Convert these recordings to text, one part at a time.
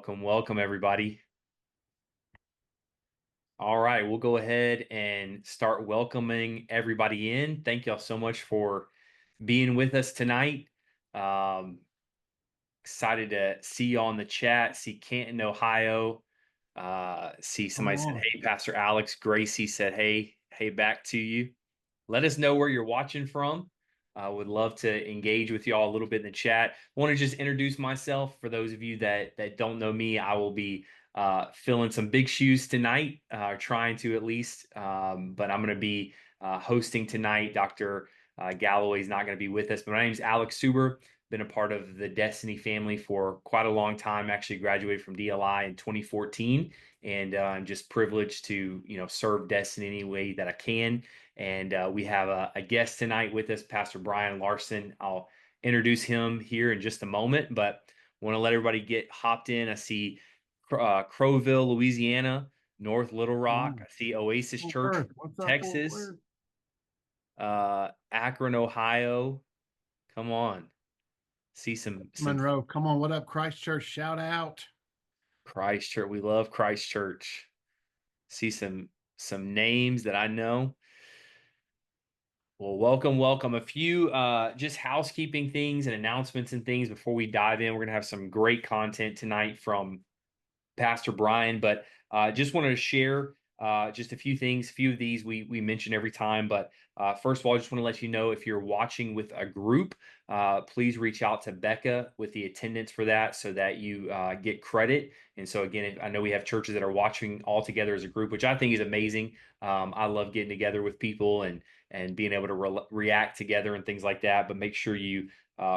Welcome, everybody. All right, we'll go ahead and start welcoming everybody in. Thank y'all so much for being with us tonight. Um, Excited to see you on the chat. See Canton, Ohio. See Come somebody said, on. "Hey, Pastor Alex." Gracie said, "Hey, back to you." Let us know where you're watching from. I would love to engage with y'all a little bit in the chat. I want to just introduce myself for those of you that don't know me. I will be filling some big shoes tonight, trying to at least. But I'm going to be hosting tonight. Dr. Galloway is not going to be with us. But my name is Alex Suber. Been a part of the Destiny family for quite a long time. Actually graduated from DLI in 2014, and I'm just privileged to serve Destiny any way that I can. And we have a guest tonight with us, Pastor Brian Larson. I'll introduce him here in just a moment, but want to let everybody get hopped in. I see Crowville, Louisiana, North Little Rock. I see Oasis Fort Church, Worth. What's up, Fort Texas, Worth? Akron, Ohio. Come on. See some Monroe. Come on. What up, Christchurch? Shout out. Christchurch. We love Christchurch. See some names that I know. Well, welcome. A few just housekeeping things and announcements and things before we dive in. We're gonna have some great content tonight from Pastor Brian, but just wanted to share just a few things. A few of these we mention every time, but first of all, I just want to let you know if you're watching with a group, please reach out to Becca with the attendance for that, so that you get credit. And so again, I know we have churches that are watching all together as a group, which I think is amazing. I love getting together with people and being able to react together and things like that. But make sure you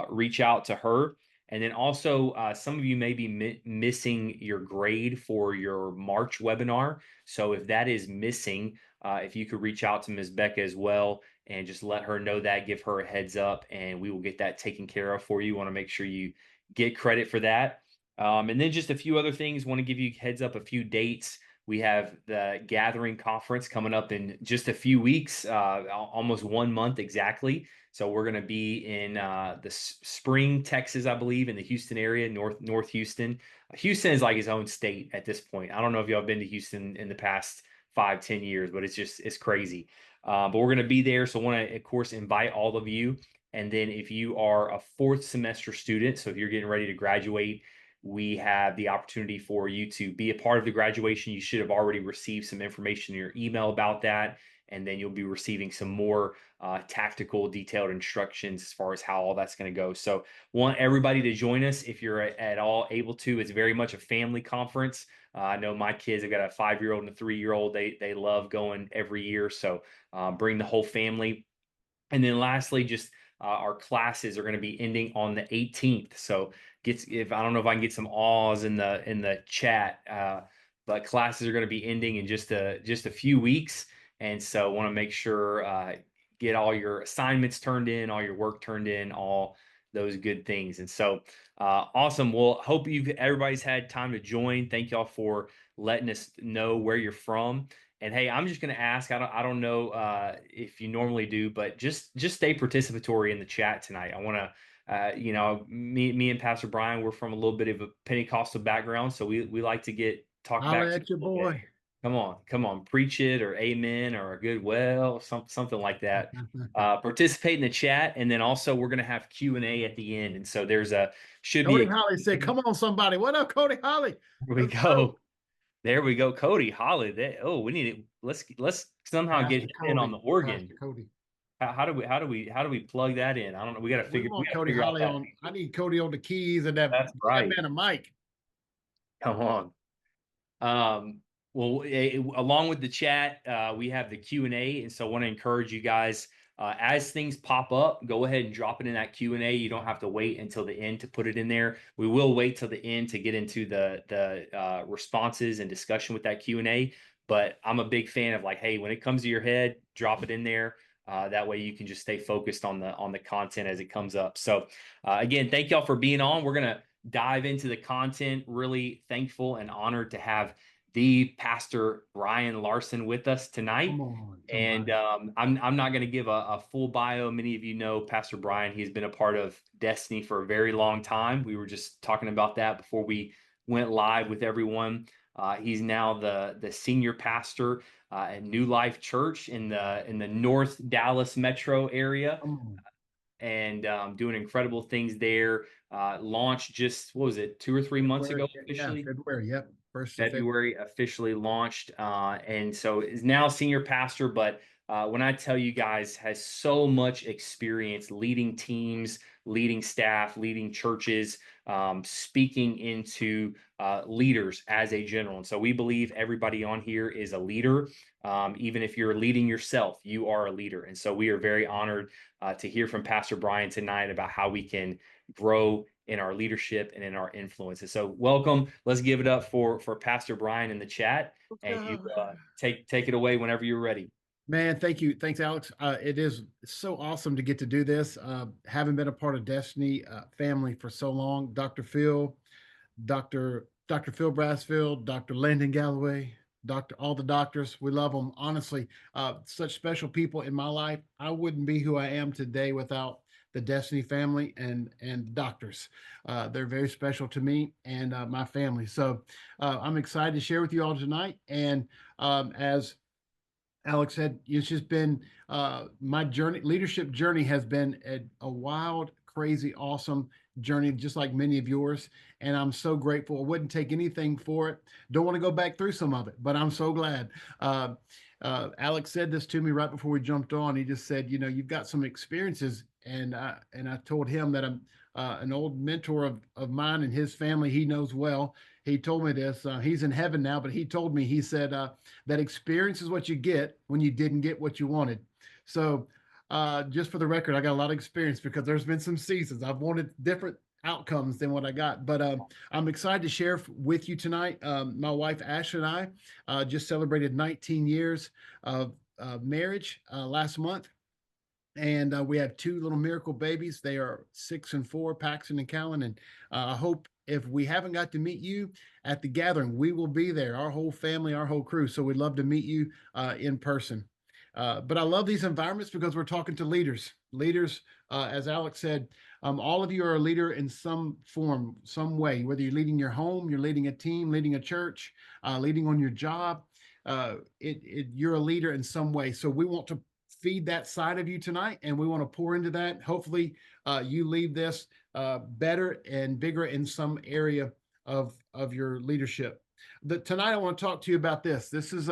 reach out to her. And then also, some of you may be missing your grade for your March webinar. So if that is missing, if you could reach out to Ms. Becca as well and just let her know that, give her a heads up, and we will get that taken care of for you. Want to make sure you get credit for that. And then just a few other things. Want to give you heads up, a few dates. We have the Gathering Conference coming up in just a few weeks, almost 1 month exactly. So we're going to be in the Spring, Texas, I believe, in the Houston area, North Houston. Houston is like his own state at this point. I don't know if y'all been to Houston in the past 5-10 years, but it's crazy. But we're going to be there, so I want to, of course, invite all of you. And then if you are a fourth semester student, so if you're getting ready to graduate, we have the opportunity for you to be a part of the graduation. You should have already received some information in your email about that, and then you'll be receiving some more tactical, detailed instructions as far as how all that's going to go. So, want everybody to join us if you're at all able to. It's very much a family conference. I know my kids have got a 5-year-old and a 3-year-old. They love going every year. So, bring the whole family. And then lastly, just our classes are going to be ending on the 18th. So if I don't know if I can get some awes in the chat, but classes are going to be ending in just a few weeks. And so want to make sure get all your assignments turned in, all your work turned in, all those good things. And so awesome. Well, hope everybody's had time to join. Thank y'all for letting us know where you're from. And hey, I'm just going to ask. I don't know if you normally do, but just stay participatory in the chat tonight. I want to, me and Pastor Brian, we're from a little bit of a Pentecostal background, so we like to talk Holla back to you at your a little bit. boy. Come on, preach it or amen or a good well, something like that. Participate in the chat, and then also we're going to have Q&A at the end, and so should be Cody a. Holly said, come on, somebody. What up, Cody Holly? Here we Let's go. go. There we go. Cody Holly. Oh, we need it. Let's somehow get Pastor him in on Cody. the organ. Pastor Cody. How do we plug that in? I don't know. We We want got to Cody figure out Holly that. on. I need Cody on the keys and that, That's that right. man a mic. Come on. Well, along with the chat, we have the Q&A, and so I want to encourage you guys, as things pop up, go ahead and drop it in that Q&A. You don't have to wait until the end to put it in there. We will wait till the end to get into the responses and discussion with that Q&A. But I'm a big fan of, like, hey, when it comes to your head, drop it in there. That way you can just stay focused on the content as it comes up. So again, thank y'all for being on. We're gonna dive into the content. Really thankful and honored to have the Pastor Brian Larson with us tonight. Come on, And somebody. I'm not going to give a full bio. Many of you know Pastor Brian. He's been a part of Destiny for a very long time. We were just talking about that before we went live with everyone. He's now the senior pastor at New Life Church in the North Dallas metro area, Come on. and doing incredible things there. Launched just, what was it, 2 or 3 months February. ago Yeah, officially? February. Yep. First of February. February officially launched, and so is now senior pastor. But when I tell you guys, has so much experience leading teams, leading staff, leading churches, speaking into leaders as a general. And so we believe everybody on here is a leader. Even if you're leading yourself, you are a leader. And so we are very honored to hear from Pastor Brian tonight about how we can grow in our leadership and in our influences. So welcome. Let's give it up for Pastor Brian in the chat, and you take it away whenever you're ready. Man, thank you. Thanks, Alex. It is so awesome to get to do this. Having been a part of Destiny family for so long, Dr. Phil, Dr. Phil Brassfield, Dr. Landon Galloway, all the doctors, we love them. Honestly, such special people in my life. I wouldn't be who I am today without the Destiny family and doctors. They're very special to me and my family. So I'm excited to share with you all tonight. And as Alex said, it's just been my leadership journey has been a wild, crazy, awesome journey, just like many of yours. And I'm so grateful. I wouldn't take anything for it. Don't want to go back through some of it, but I'm so glad. Alex said this to me right before we jumped on. He just said, you've got some experiences. And I told him that I'm an old mentor of mine and his family. He knows well. He told me this. He's in heaven now, but he told me, he said, that experience is what you get when you didn't get what you wanted. So just for the record, I got a lot of experience because there's been some seasons I've wanted different outcomes than what I got. But I'm excited to share with you tonight. My wife, Ashley, and I just celebrated 19 years of marriage last month. And we have two little miracle babies. They are 6 and 4, Paxton and Callan. And I hope if we haven't got to meet you at the gathering, we will be there, our whole family, our whole crew. So we'd love to meet you in person. But I love these environments because we're talking to leaders. Leaders, as Alex said, all of you are a leader in some form, some way, whether you're leading your home, you're leading a team, leading a church, leading on your job. You're a leader in some way. So we want to feed that side of you tonight, and we want to pour into that. Hopefully you leave this better and bigger in some area of your leadership. Tonight I want to talk to you about this. This is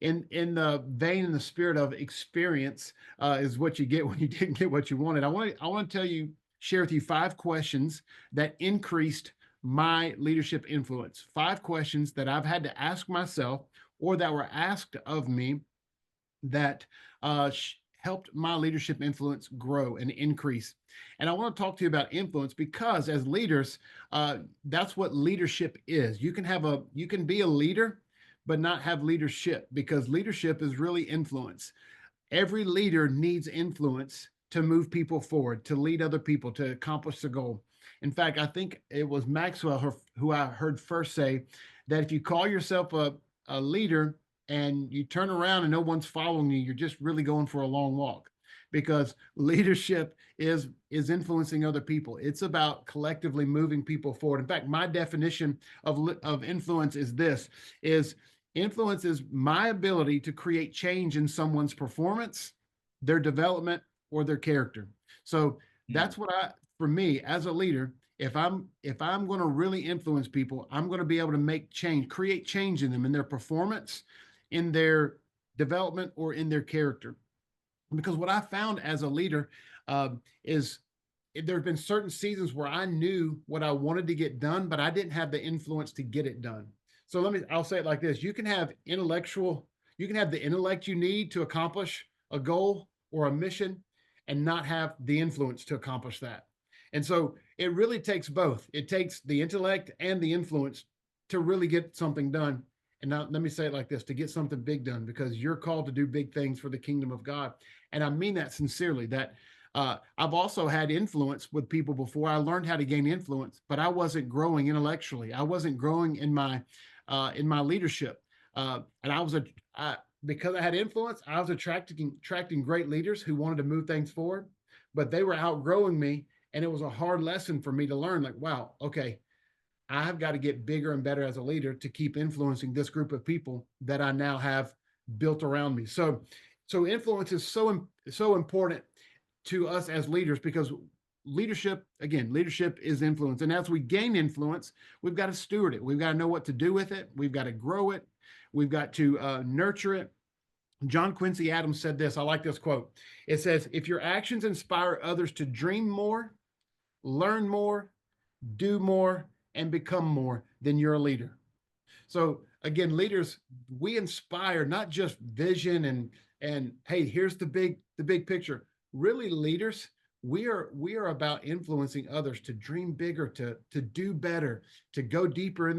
in the vein and the spirit of experience is what you get when you didn't get what you wanted. I want to share with you 5 questions that increased my leadership influence. 5 questions that I've had to ask myself or that were asked of me that helped my leadership influence grow and increase. And I want to talk to you about influence because as leaders, that's what leadership is. You can be a leader, but not have leadership, because leadership is really influence. Every leader needs influence to move people forward, to lead other people, to accomplish the goal. In fact, I think it was Maxwell who I heard first say that if you call yourself a leader and you turn around and no one's following you, you're just really going for a long walk, because leadership is influencing other people. It's about collectively moving people forward. In fact, my definition of influence is influence is my ability to create change in someone's performance, their development, or their character. So that's for me as a leader, if I'm going to really influence people, I'm going to be able to make change, create change in them, in their performance, in their development, or in their character. Because what I found as a leader is there have been certain seasons where I knew what I wanted to get done, but I didn't have the influence to get it done. So I'll say it like this. You can have the intellect you need to accomplish a goal or a mission and not have the influence to accomplish that. And so it really takes both. It takes the intellect and the influence to really get something done. And now let me say it like this, to get something big done, because you're called to do big things for the kingdom of God. And I mean that sincerely, that I've also had influence with people before. I learned how to gain influence, but I wasn't growing intellectually. I wasn't growing in my leadership. And because I had influence, I was attracting great leaders who wanted to move things forward, but they were outgrowing me. And it was a hard lesson for me to learn, like, wow, okay, I have got to get bigger and better as a leader to keep influencing this group of people that I now have built around me. So influence is so important to us as leaders, because leadership is influence. And as we gain influence, we've got to steward it. We've got to know what to do with it. We've got to grow it. We've got to nurture it. John Quincy Adams said this. I like this quote. It says, if your actions inspire others to dream more, learn more, do more, and become more, then you're a leader. So again, leaders, we inspire not just vision and hey, here's the big picture. Really, leaders, we are about influencing others to dream bigger, to do better, to go deeper in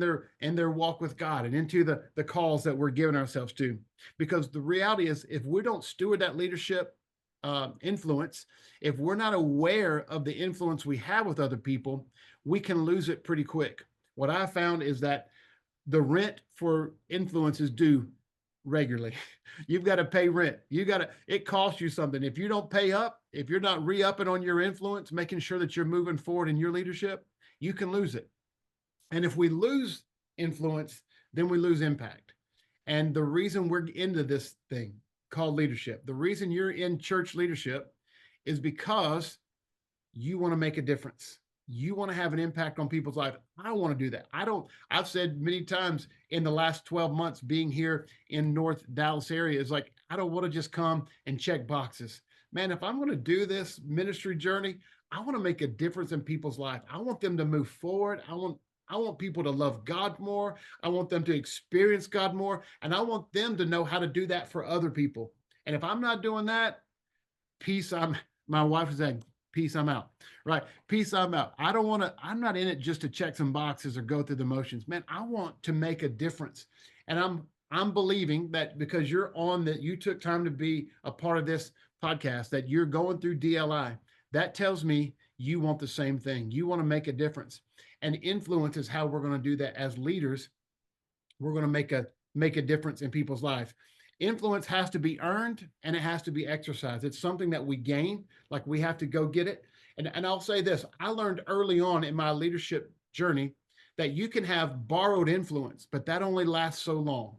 their walk with God and into the calls that we're giving ourselves to. Because the reality is, if we don't steward that leadership influence, if we're not aware of the influence we have with other people, we can lose it pretty quick. What I found is that the rent for influence is due regularly. You've got to pay rent. It costs you something. If you don't pay up, if you're not re-upping on your influence, making sure that you're moving forward in your leadership, you can lose it. And if we lose influence, then we lose impact. And the reason we're into this thing called leadership, the reason you're in church leadership is because you want to make a difference. You want to have an impact on people's life. I want to do that. I've said many times in the last 12 months being here in North Dallas area, is like, I don't want to just come and check boxes. Man, if I'm going to do this ministry journey, I want to make a difference in people's life. I want them to move forward. I want people to love God more. I want them to experience God more. And I want them to know how to do that for other people. And if I'm not doing that, my wife is saying, peace, I'm out. Right. Peace, I'm out. I'm not in it just to check some boxes or go through the motions. Man, I want to make a difference. And I'm believing that because you took time to be a part of this podcast, that you're going through DLI. That tells me you want the same thing. You want to make a difference. And influence is how we're going to do that as leaders. We're going to make a difference in people's lives. Influence has to be earned and it has to be exercised. It's something that we gain, like we have to go get it. And I'll say this, I learned early on in my leadership journey that you can have borrowed influence, but that only lasts so long.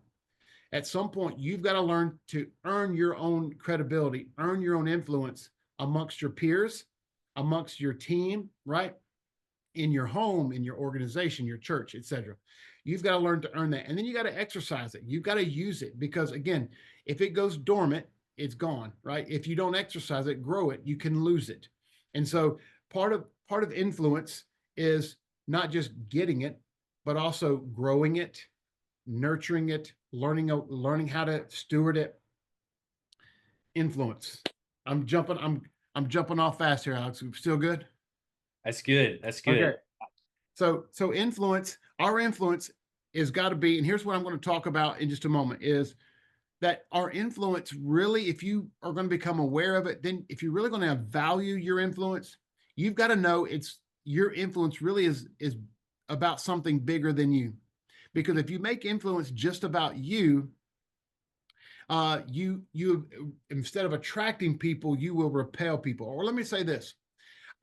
At some point, you've got to learn to earn your own credibility, earn your own influence amongst your peers, amongst your team, right? In your home, in your organization, your church, etc. You've got to learn to earn that. And then you got to exercise it. You've got to use it, because again, if it goes dormant, it's gone, right? If you don't exercise it, grow it, you can lose it. And so part of influence is not just getting it, but also growing it, nurturing it, learning how to steward it. Influence. I'm jumping off fast here, Alex. Still good? That's good. That's good. Okay. So influence, our influence is got to be, and here's what I'm going to talk about in just a moment, is that our influence really, if you are going to become aware of it, then if you're really going to value your influence, you've got to know your influence really is about something bigger than you. Because if you make influence just about you, you instead of attracting people, you will repel people. Or let me say this.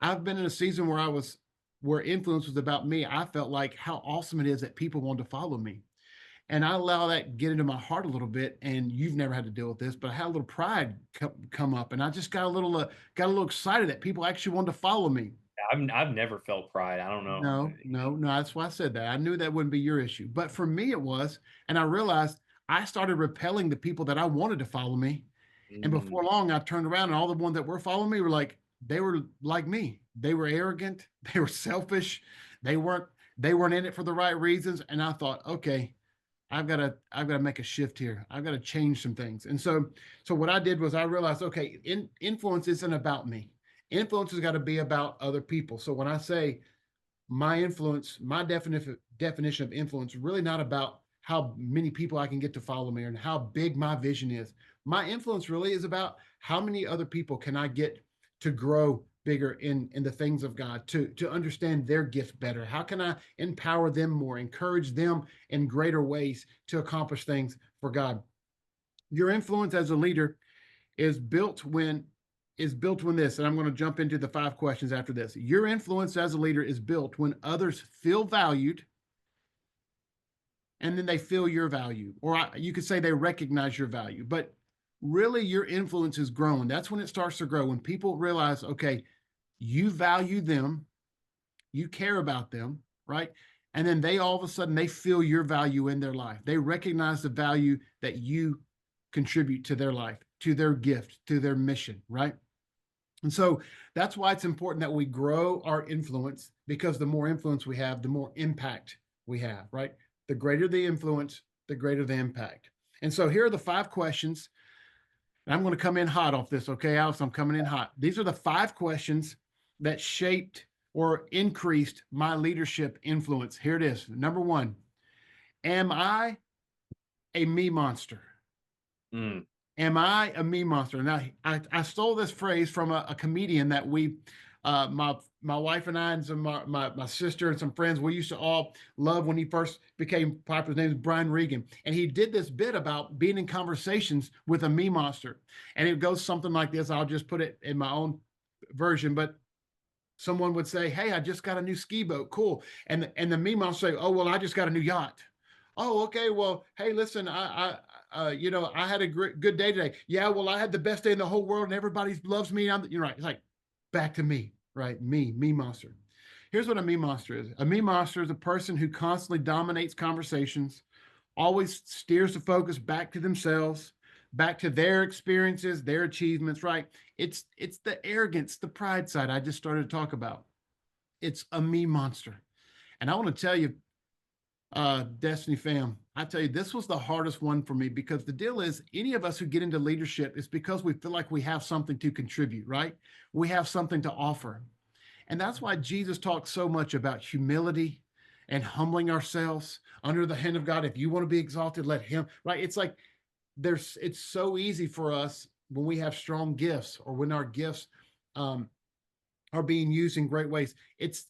I've been in a season where influence was about me. I felt like how awesome it is that people want to follow me. And I allow that get into my heart a little bit. And you've never had to deal with this, but I had a little pride come up, and I just got a little excited that people actually wanted to follow me. I've never felt pride. I don't know. No. That's why I said that. I knew that wouldn't be your issue, but for me it was. And I realized I started repelling the people that I wanted to follow me. And before long, I turned around and all the ones that were following me were like me. They were arrogant. They were selfish. They weren't in it for the right reasons. And I thought, okay, I've got to make a shift here. I've got to change some things. And so what I did was I realized, okay, influence isn't about me. Influence has got to be about other people. So when I say my influence, my definition of influence, really not about how many people I can get to follow me and how big my vision is. My influence really is about how many other people can I get to grow bigger in the things of God, to understand their gift better. How can I empower them more, encourage them in greater ways to accomplish things for God? Your influence as a leader is built when this, and I'm going to jump into the 5 questions after this. Your influence as a leader is built when others feel valued, and then they feel your value, or you could say they recognize your value, but really your influence is growing. That's when it starts to grow. When people realize, okay, you value them, you care about them, right? And then they all of a sudden they feel your value in their life. They recognize the value that you contribute to their life, to their gift, to their mission, right? And so that's why it's important that we grow our influence, because the more influence we have, the more impact we have, right? The greater the influence, the greater the impact. And so here are the 5 questions. And I'm going to come in hot off this. Okay, Alex, I'm coming in hot. These are the 5 questions that shaped or increased my leadership influence. Here it is. Number 1, am I a me monster? Mm. Am I a me monster? Now, I stole this phrase from a comedian that my wife and I and my sister and some friends, we used to all love when he first became popular. His name is Brian Regan. And he did this bit about being in conversations with a me monster. And it goes something like this. I'll just put it in my own version, but someone would say, "Hey, I just got a new ski boat. Cool." And the me monster say, "Oh, well, I just got a new yacht." Oh, okay. Well, hey, listen, I had a good day today. Yeah, well, I had the best day in the whole world, and everybody loves me. You're right. It's like back to me, right? Me monster. Here's what a me monster is. A me monster is a person who constantly dominates conversations, always steers the focus back to themselves, back to their experiences, their achievements, right? It's the arrogance, the pride side I just started to talk about. It's a me monster. And I want to tell you, Destiny fam, I tell you, this was the hardest one for me, because the deal is any of us who get into leadership is because we feel like we have something to contribute, right? We have something to offer. And that's why Jesus talks so much about humility and humbling ourselves under the hand of God. If you want to be exalted, let him, right? It's like it's so easy for us when we have strong gifts, or when our gifts um, are being used in great ways. It's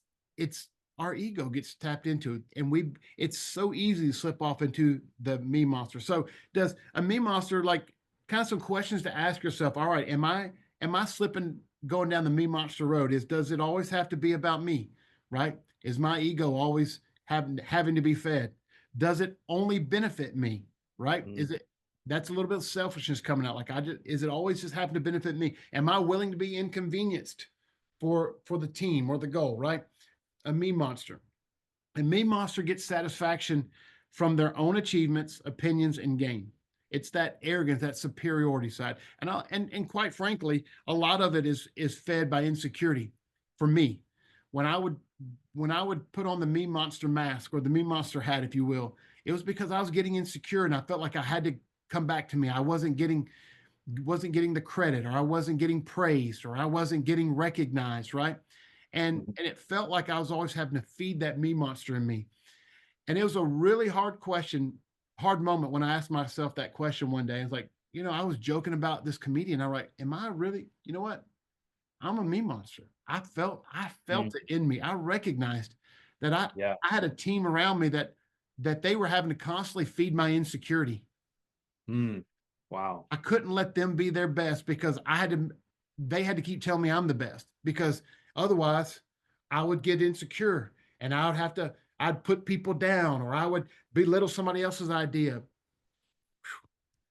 our ego gets tapped into it, and it's so easy to slip off into the me monster. So does a me monster, like, kind of some questions to ask yourself? All right, am I slipping, going down the me monster road? Does it always have to be about me, right? Is my ego always having to be fed? Does it only benefit me, right? Mm. Is it, that's a little bit of selfishness coming out. Like, is it always just happen to benefit me? Am I willing to be inconvenienced for the team or the goal, right? A me monster. A me monster gets satisfaction from their own achievements, opinions, and gain. It's that arrogance, that superiority side. And quite frankly, a lot of it is fed by insecurity. For me, when I would when I would put on the me monster mask, or the me monster hat, if you will, it was because I was getting insecure, and I felt like I had to come back to me. I wasn't getting the credit, or I wasn't getting praised, or I wasn't getting recognized, right? And it felt like I was always having to feed that me monster in me. And it was a really hard moment when I asked myself that question one day. It's like, I was joking about this comedian. I'm like, am I really, you know what? I'm a me monster. I felt Mm. it in me. I recognized that I Yeah. I had a team around me that they were having to constantly feed my insecurity. Mm. Wow. I couldn't let them be their best, because they had to keep telling me I'm the best, because otherwise I would get insecure, and I'd put people down, or I would belittle somebody else's idea.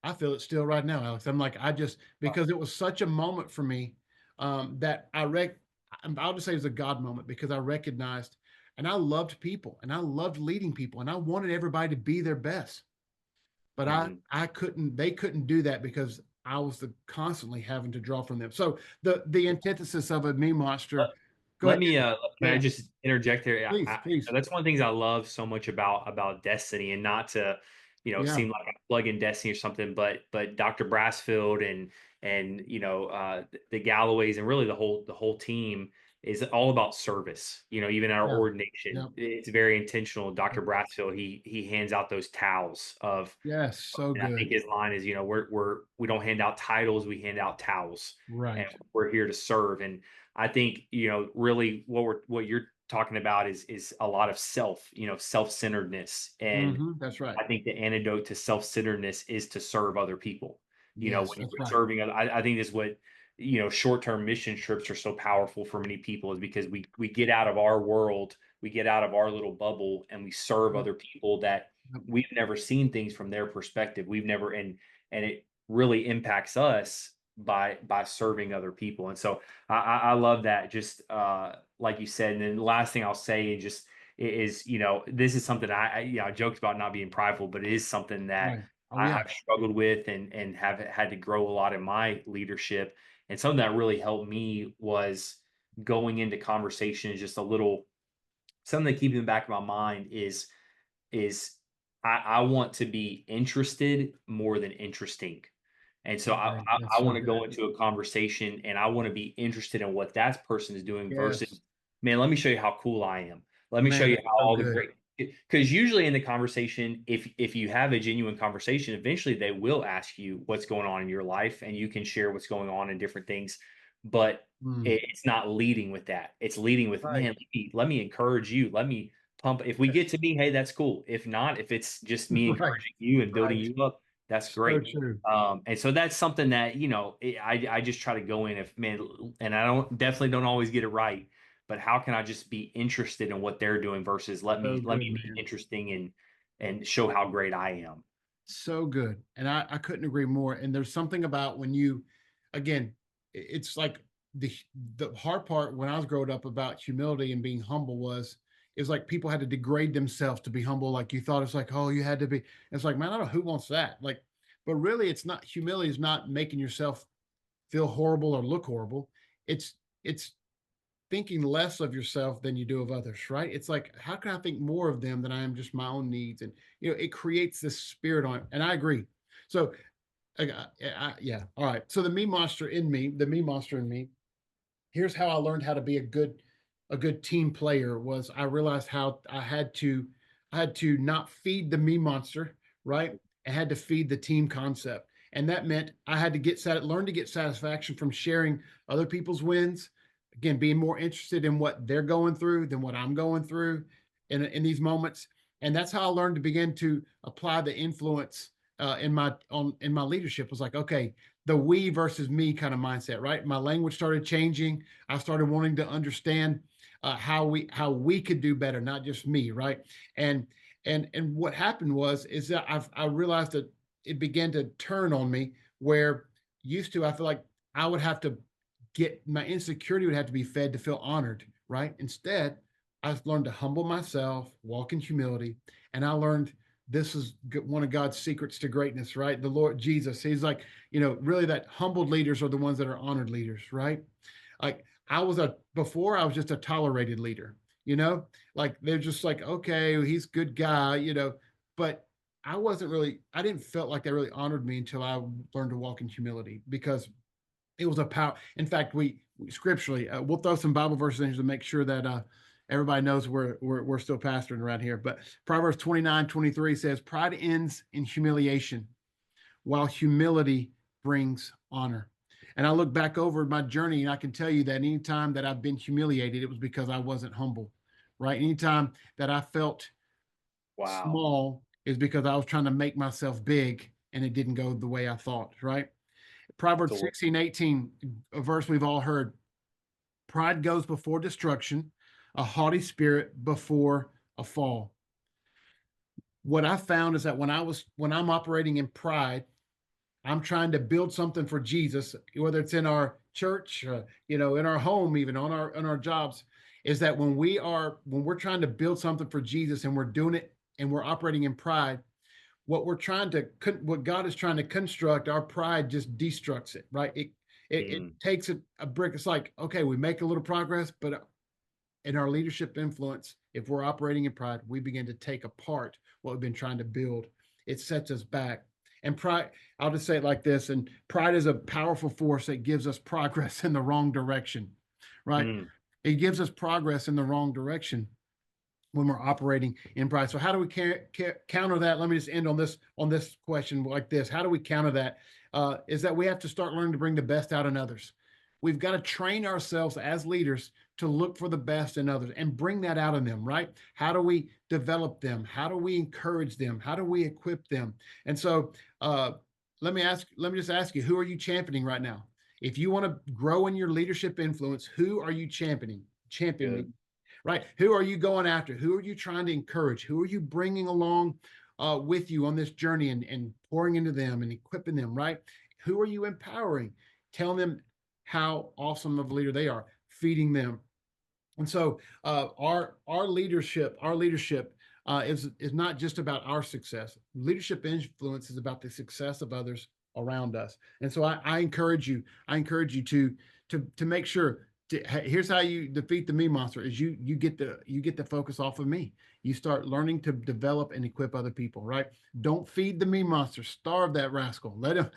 I feel it still right now, Alex. I'm like, because it was such a moment for me, that I'll just say it was a God moment, because I recognized, and I loved people, and I loved leading people, and I wanted everybody to be their best. But Mhm. I couldn't they couldn't do that, because I was constantly having to draw from them. So the antithesis of a me Let monster. Go let ahead. me, can I Yeah, just interject there? please, please. That's one of the things I love so much about Destiny, and not to, Yeah, seem like I plug in Destiny or something, but Dr. Brassfield and the Galloways, and really the whole team is all about service. Even our yeah, ordination, yeah. it's very intentional. Dr. Brassfield, he hands out those towels of, Yes, so and I good. think his line is, we don't hand out titles, we hand out towels, and Right. we're here to serve. And I think, really what you're talking about is a lot of self-centeredness. And That's right. I think the antidote to self-centeredness is to serve other people. Yes, When you're that's right. serving, I think this is what, short-term mission trips are so powerful for many people, is because we get out of our world, we get out of our little bubble, and we serve Yeah. other people that Yep. we've never seen things from their perspective. We've never, and it really impacts us by serving other people. And so I love that. Just like you said. And then the last thing I'll say is, this is something I joked about not being prideful, but it is something that Right. Oh yeah. I've struggled with and have had to grow a lot in my leadership. And something that really helped me was going into conversations just a little. Something that keeps in the back of my mind is I want to be interested more than interesting. And so I I agree. I, That's I so want to go good. into a conversation and I want to be interested in what that person is doing versus, Yes. man, let me show you how cool I am. Let me show Man, you that's how so all the good. great, because usually in the conversation, if you have a genuine conversation, eventually they will ask you what's going on in your life and you can share what's going on in different things. But Mm, it's not leading with that. It's leading with, right. man, let me encourage you. Let me pump. If we Yes. get to me, hey, that's cool. If not, if it's just me Right. encouraging you and building Right. you up, that's So great. true. And so that's something that, I just try to go in, if man, and I definitely don't always get it right, but how can I just be interested in what they're doing versus let So me let good, me be man. interesting and show how great I am. So good. And I couldn't agree more. And there's something about when you, again, it's like the the hard part when I was growing up about humility and being humble is like people had to degrade themselves to be humble. Like you thought it's like, oh, you had to be. It's like, man, I don't know who wants that. Like, but really it's not humility is not making yourself feel horrible or look horrible. It's thinking less of yourself than you do of others, right? It's like, how can I think more of them than I am just my own needs? And it creates this spirit on, and I agree. So, yeah, all right. So the me monster in me. Here's how I learned how to be a good team player. Was I realized how I had to not feed the me monster, right? I had to feed the team concept, and that meant I had to learn to get satisfaction from sharing other people's wins, again being more interested in what they're going through than what I'm going through in these moments. And that's how I learned to begin to apply the influence in my leadership. Was like, okay, the we versus me kind of mindset, right? My language started changing. I started wanting to understand how we could do better, not just me, right? And and what happened is that I realized that it began to turn on me, where used to I feel like I would have to get my insecurity would have to be fed to feel honored, right? Instead, I've learned to humble myself, walk in humility, and I learned this is one of God's secrets to greatness, right? The Lord Jesus, he's like, really that humbled leaders are the ones that are honored leaders, right? Like before I was just a tolerated leader, like they're just like, okay, he's a good guy, but I didn't felt like they really honored me until I learned to walk in humility because it was a power. In fact, we scripturally, we'll throw some Bible verses in to make sure that everybody knows we're still pastoring around here. But Proverbs 29:23 says, "Pride ends in humiliation, while humility brings honor." And I look back over my journey, and I can tell you that anytime that I've been humiliated, it was because I wasn't humble, right? Anytime that I felt Wow. small is because I was trying to make myself big, and it didn't go the way I thought, right? Proverbs So 16:18, a verse we've all heard. Pride goes before destruction, a haughty spirit before a fall. What I found is that when I'm operating in pride, I'm trying to build something for Jesus, whether it's in our church, in our home, even on our jobs, is that when we're trying to build something for Jesus and we're doing it and we're operating in pride, what God is trying to construct, our pride just destructs it, right? It mm, takes a brick. It's like, okay, we make a little progress, but in our leadership influence, if we're operating in pride, we begin to take apart what we've been trying to build. It sets us back. And pride, I'll just say it like this, and pride is a powerful force that gives us progress in the wrong direction, right? mm, It gives us progress in the wrong direction when we're operating in pride. So how do we counter that? Let me just end on this question like this. How do we counter that? Is that we have to start learning to bring the best out in others. We've got to train ourselves as leaders to look for the best in others and bring that out in them, right? How do we develop them? How do we encourage them? How do we equip them? And so let me just ask you, who are you championing right now? If you want to grow in your leadership influence, who are you good. championing, right? Who are you going after? Who are you trying to encourage? Who are you bringing along with you on this journey and pouring into them and equipping them, right? Who are you empowering? Telling them how awesome of a leader they are, feeding them. And so our leadership is not just about our success. Leadership influence is about the success of others around us. And so I encourage you. I encourage you to make sure. Here's how you defeat the me monster: is you get the focus off of me. You start learning to develop and equip other people. Right? Don't feed the me monster. Starve that rascal. Let him,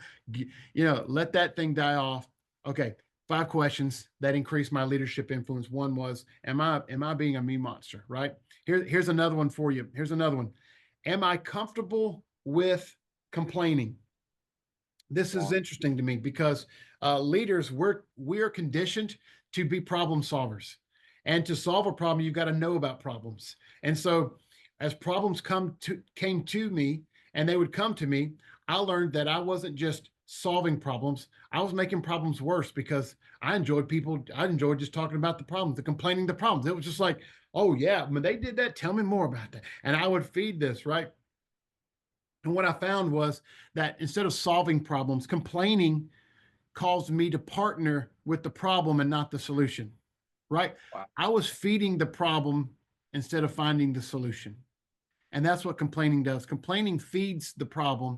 let that thing die off. Okay. 5 questions that increased my leadership influence. One was, am I being a me monster? Right? Here's another one for you. Here's another one. Am I comfortable with complaining? This is Wow. interesting to me because leaders, we are conditioned to be problem solvers, and to solve a problem, you've got to know about problems. And so, as problems came to me, and they would come to me, I learned that I wasn't just solving problems; I was making problems worse because I enjoyed people. I enjoyed just talking about the problems, the complaining, the problems. It was just like, oh yeah, when they did that, tell me more about that, and I would feed this, right? And what I found was that instead of solving problems, complaining caused me to partner with the problem and not the solution, right? Wow. I was feeding the problem instead of finding the solution. And that's what complaining does. Complaining feeds the problem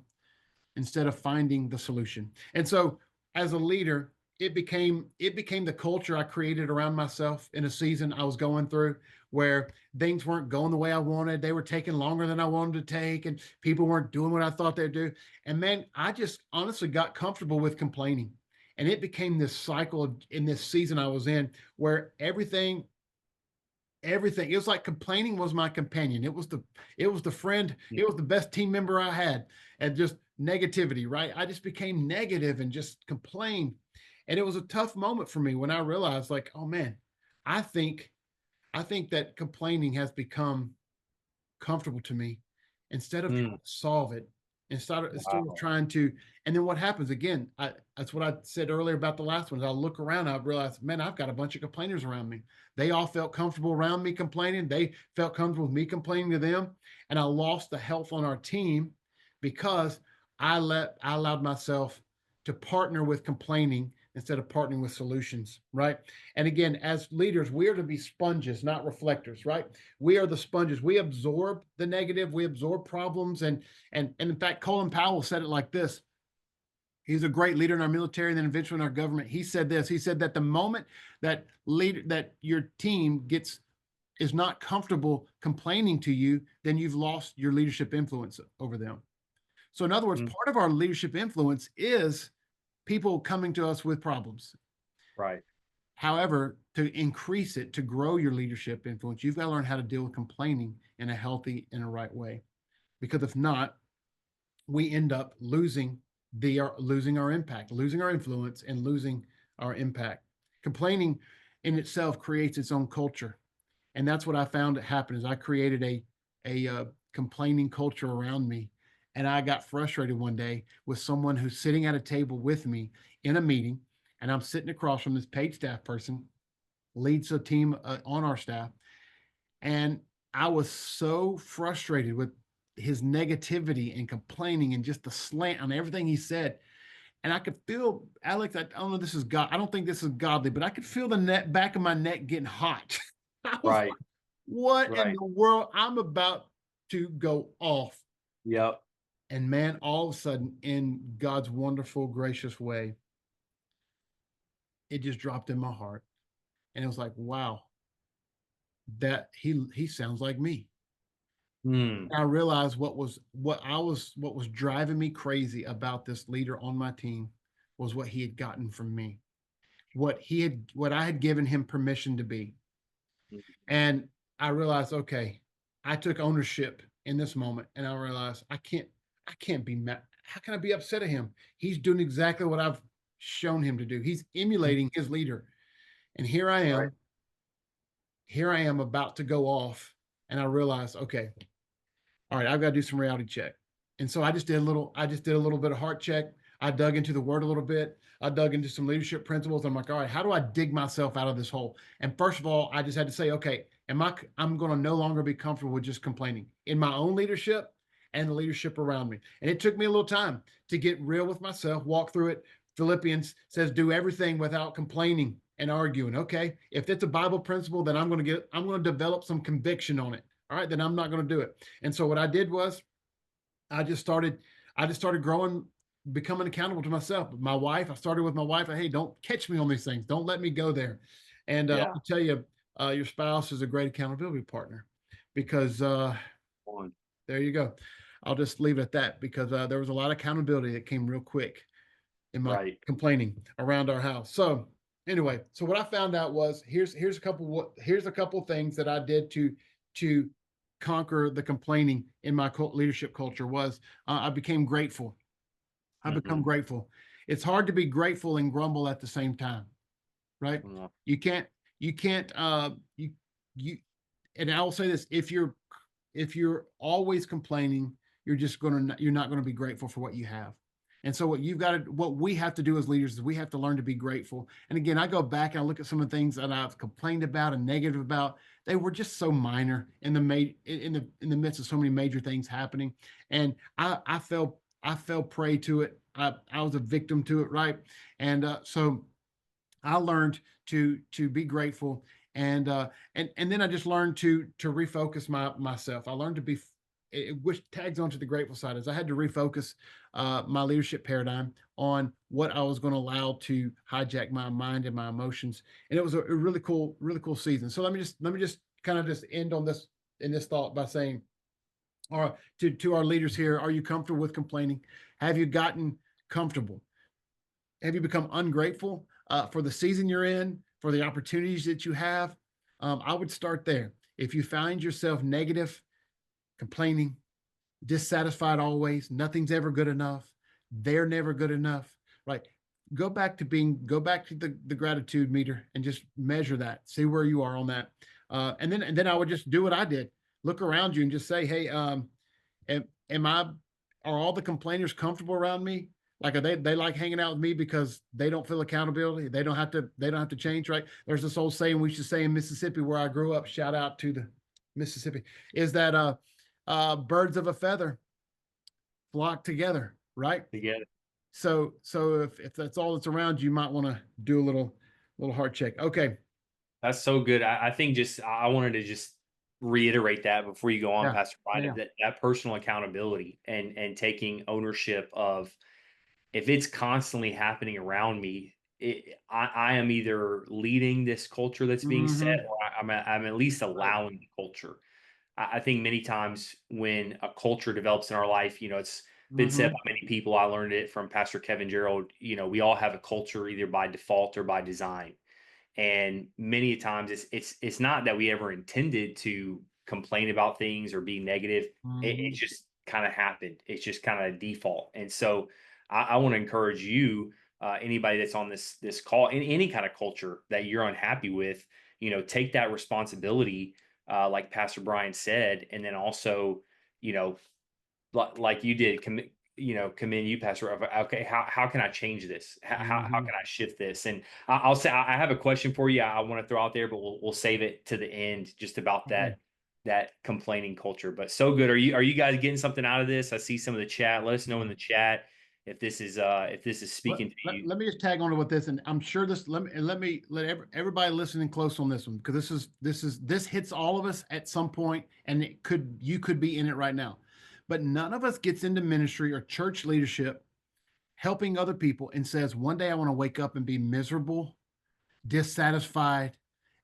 instead of finding the solution. And so as a leader, it became the culture I created around myself in a season I was going through where things weren't going the way I wanted. They were taking longer than I wanted to take, and people weren't doing what I thought they'd do. And man, I just honestly got comfortable with complaining. And it became this cycle in this season I was in where everything, it was like complaining was my companion. It was the friend, Mm. it was the best team member I had. And just negativity, right? I just became negative and just complained. And it was a tough moment for me when I realized, like, oh man, i think I think that complaining has become comfortable to me instead of trying Mm. to solve it, instead of Wow. trying to. And then what happens again, that's what I said earlier about the last one, is I look around, I realize, man, I've got a bunch of complainers around me. They all felt comfortable around me complaining, they felt comfortable with me complaining to them, and I lost the health on our team because I allowed myself to partner with complaining instead of partnering with solutions, right? And again, as leaders, we are to be sponges, not reflectors, right? We are the sponges. We absorb the negative, we absorb problems. And in fact, Colin Powell said it like this. He's a great leader in our military and then eventually in our government. He said this. He said that the moment that your team is not comfortable complaining to you, then you've lost your leadership influence over them. So in other words, Mm. part of our leadership influence is people coming to us with problems. Right. However, to increase it, to grow your leadership influence, you've got to learn how to deal with complaining in a healthy and a right way. Because if not, we end up losing our impact, losing our influence, and losing our impact. Complaining in itself creates its own culture, and that's what I found happened. Is I created a complaining culture around me, and I got frustrated one day with someone who's sitting at a table with me in a meeting, and I'm sitting across from this paid staff person, leads a team on our staff, and I was so frustrated with his negativity and complaining and just the slant on everything he said. And I could feel, Alex, I don't know, this is God. I don't think this is godly, but I could feel the back of my neck getting hot. I was Right. like, what in Right. the world? I'm about to go off. Yep. And man, all of a sudden, in God's wonderful, gracious way, it just dropped in my heart. And it was like, wow, that he sounds like me. Mm. I realized what was driving me crazy about this leader on my team was what he had gotten from me, what I had given him permission to be. Mm. And I realized, okay, I took ownership in this moment, and I realized I can't be mad. How can I be upset at him? He's doing exactly what I've shown him to do. He's Mm. emulating his leader. And Right. here I am about to go off, and I realized, okay, all right, I've got to do some reality check. And so I just did a little bit of heart check. I dug into the word a little bit. I dug into some leadership principles. I'm like, all right, how do I dig myself out of this hole? And first of all, I just had to say, okay, I'm going to no longer be comfortable with just complaining in my own leadership and the leadership around me. And it took me a little time to get real with myself, walk through it. Philippians says, do everything without complaining and arguing. Okay, if it's a Bible principle, then I'm going to develop some conviction on it. All right, then I'm not going to do it. And so what I did was I just started, I just started growing, becoming accountable to myself. My wife, I started with my wife. Hey, don't catch me on these things. Don't let me go there. And Yeah. I'll tell you, your spouse is a great accountability partner because One. there you go. I'll just leave it at that because there was a lot of accountability that came real quick in my Right. complaining around our house. So anyway, so what I found out was here's a couple things that I did to conquer the complaining in my leadership culture was I became grateful. I become Mhm. grateful. It's hard to be grateful and grumble at the same time, right? Yeah. You can't you you and I will say this, if you're always complaining, you're not going to be grateful for what you have. And so what we have to do as leaders is we have to learn to be grateful. And again, I go back and I look at some of the things that I've complained about and negative about. They were just so minor in the midst of so many major things happening. And I fell prey to it. I was a victim to it, right? And so I learned to be grateful, and then I just learned to refocus myself. I learned to be, which tags onto the grateful side, is I had to refocus my leadership paradigm on what I was going to allow to hijack my mind and my emotions, and it was a really cool season. So let me just kind of just end on this in this thought by saying, or to our leaders here, are you comfortable with complaining? Have you gotten comfortable? Have you become ungrateful for the season you're in, for the opportunities that you have? I would start there. If you find yourself negative, complaining, dissatisfied always, nothing's ever good enough, they're never good enough, right? Go back to the gratitude meter and just measure that, see where you are on that. And then I would just do what I did. Look around you and just say, hey, am I, are all the complainers comfortable around me? Like, are they like hanging out with me because they don't feel accountability? They don't have to change, right? There's this old saying we used to say in Mississippi where I grew up, shout out to the Mississippi, is that birds of a feather flock together, right? Together. So if that's all that's around you, you might want to do a little heart check. Okay. That's so good. I think just I wanted to just reiterate that before you go on, Yeah. Pastor Yeah. Brian, Yeah. that personal accountability and taking ownership of, if it's constantly happening around me, I am either leading this culture that's being set, Mm-hmm. or I'm at least Right. allowing the culture. I think many times when a culture develops in our life, it's been said Mm-hmm. by many people. I learned it from Pastor Kevin Gerald. We all have a culture either by default or by design. And many times it's not that we ever intended to complain about things or be negative. It Mm-hmm. just kind of happened. It's just kind of a default. And so I want to encourage you, anybody that's on this call, in any kind of culture that you're unhappy with, take that responsibility, like Pastor Brian said, and then also, you know, like you did, commend you, Pastor. Okay, how can I change this? How Mm-hmm. can I shift this? And I'll say I have a question for you. I want to throw out there, but we'll save it to the end, just about Okay. that complaining culture. But so good. Are you guys getting something out of this? I see some of the chat. Let us know in the chat if this is speaking to you. Let me just tag on to what this, and I'm sure this, let everybody listening close on this one, because this hits all of us at some point, and you could be in it right now. But none of us gets into ministry or church leadership helping other people and says, one day I want to wake up and be miserable, dissatisfied,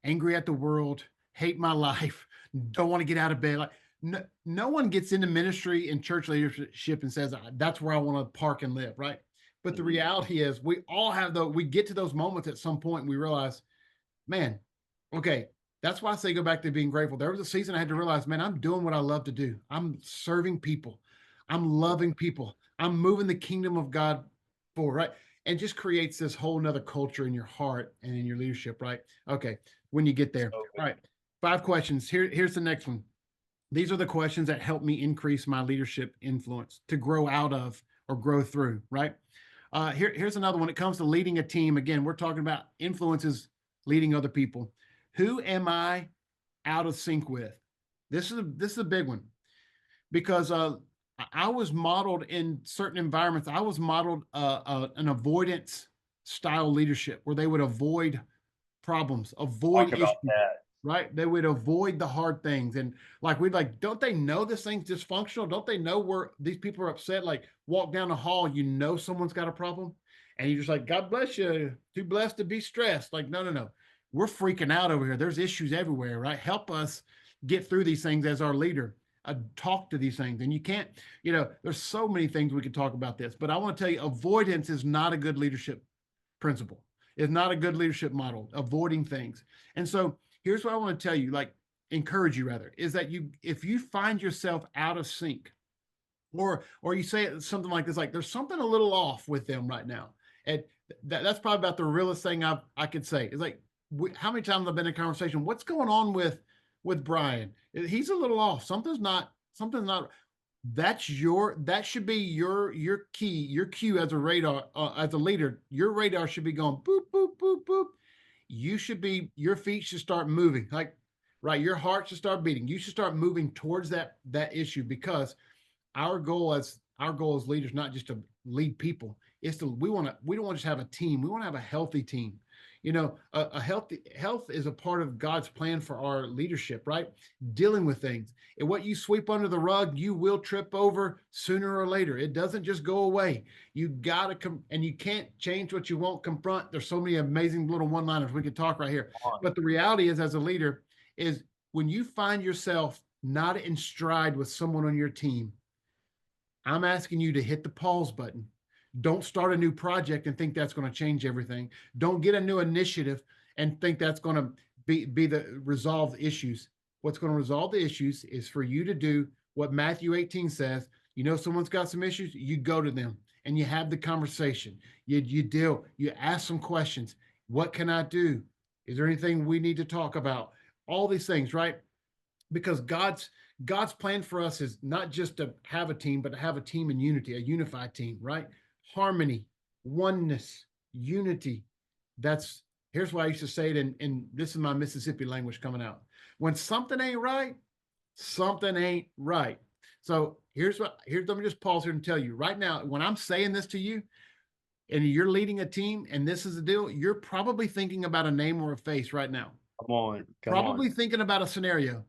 angry at the world, hate my life, don't want to get out of bed. Like, no one gets into ministry and church leadership and says, that's where I want to park and live, right? But the Mhm. reality is we all have we get to those moments at some point and we realize, man, okay, that's why I say go back to being grateful. There was a season I had to realize, man, I'm doing what I love to do. I'm serving people. I'm loving people. I'm moving the kingdom of God forward, right? And just creates this whole nother culture in your heart and in your leadership, right? Okay, when you get there. So All good. right, 5 questions. Here's the next one. These are the questions that help me increase my leadership influence to grow out of or grow through, right? Here's another one. It comes to leading a team. Again, we're talking about influences leading other people. Who am I out of sync with? This is a big one because I was modeled in certain environments. I was modeled an avoidance style leadership where they would avoid problems, avoid Talk about issues, that. right? They would avoid the hard things. And like, we'd like, don't they know this thing's dysfunctional? Don't they know where these people are upset? Like, walk down the hall, you know, someone's got a problem. And you're just like, God bless you. Too blessed to be stressed. Like, no, no, no. We're freaking out over here. There's issues everywhere, right? Help us get through these things as our leader. Talk to these things. And you can't, you know, there's so many things we could talk about this, but I want to tell you, avoidance is not a good leadership principle. It's not a good leadership model, avoiding things. And so here's what I want to tell you, like, encourage you rather, is that if you find yourself out of sync, or you say something like this, like, there's something a little off with them right now. And that's probably about the realest thing I could say. It's like, how many times I've been in a conversation, what's going on with Brian? He's a little off. Something's not. That should be your key, your cue as a radar, as a leader. Your radar should be going boop, boop, boop, boop. Your feet should start moving, like, right. Your heart should start beating. You should start moving towards that issue, because our goal as leaders, not just to lead people, is to we don't want to just have a team. We want to have a healthy team. You know, a health is a part of God's plan for our leadership, right? Dealing with things. And what you sweep under the rug, you will trip over sooner or later. It doesn't just go away. You gotta come, and you can't change what you won't confront. There's so many amazing little one-liners we could talk right here. But the reality is, as a leader, is when you find yourself not in stride with someone on your team, I'm asking you to hit the pause button. Don't start a new project and think that's going to change everything. Don't get a new initiative and think that's going to be the resolve issues. What's going to resolve the issues is for you to do what Matthew 18 says. You know, someone's got some issues, you go to them and you have the conversation. You deal, you ask some questions. What can I do? Is there anything we need to talk about? All these things, right? Because God's plan for us is not just to have a team, but to have a team in unity, a unified team, right? Harmony, oneness, unity. Here's why I used to say it in this is my Mississippi language coming out. When something ain't right, something ain't right. So let me just pause here and tell you right now, when I'm saying this to you and you're leading a team and this is the deal, you're probably thinking about a name or a face right now. Come Probably on. thinking about a scenario.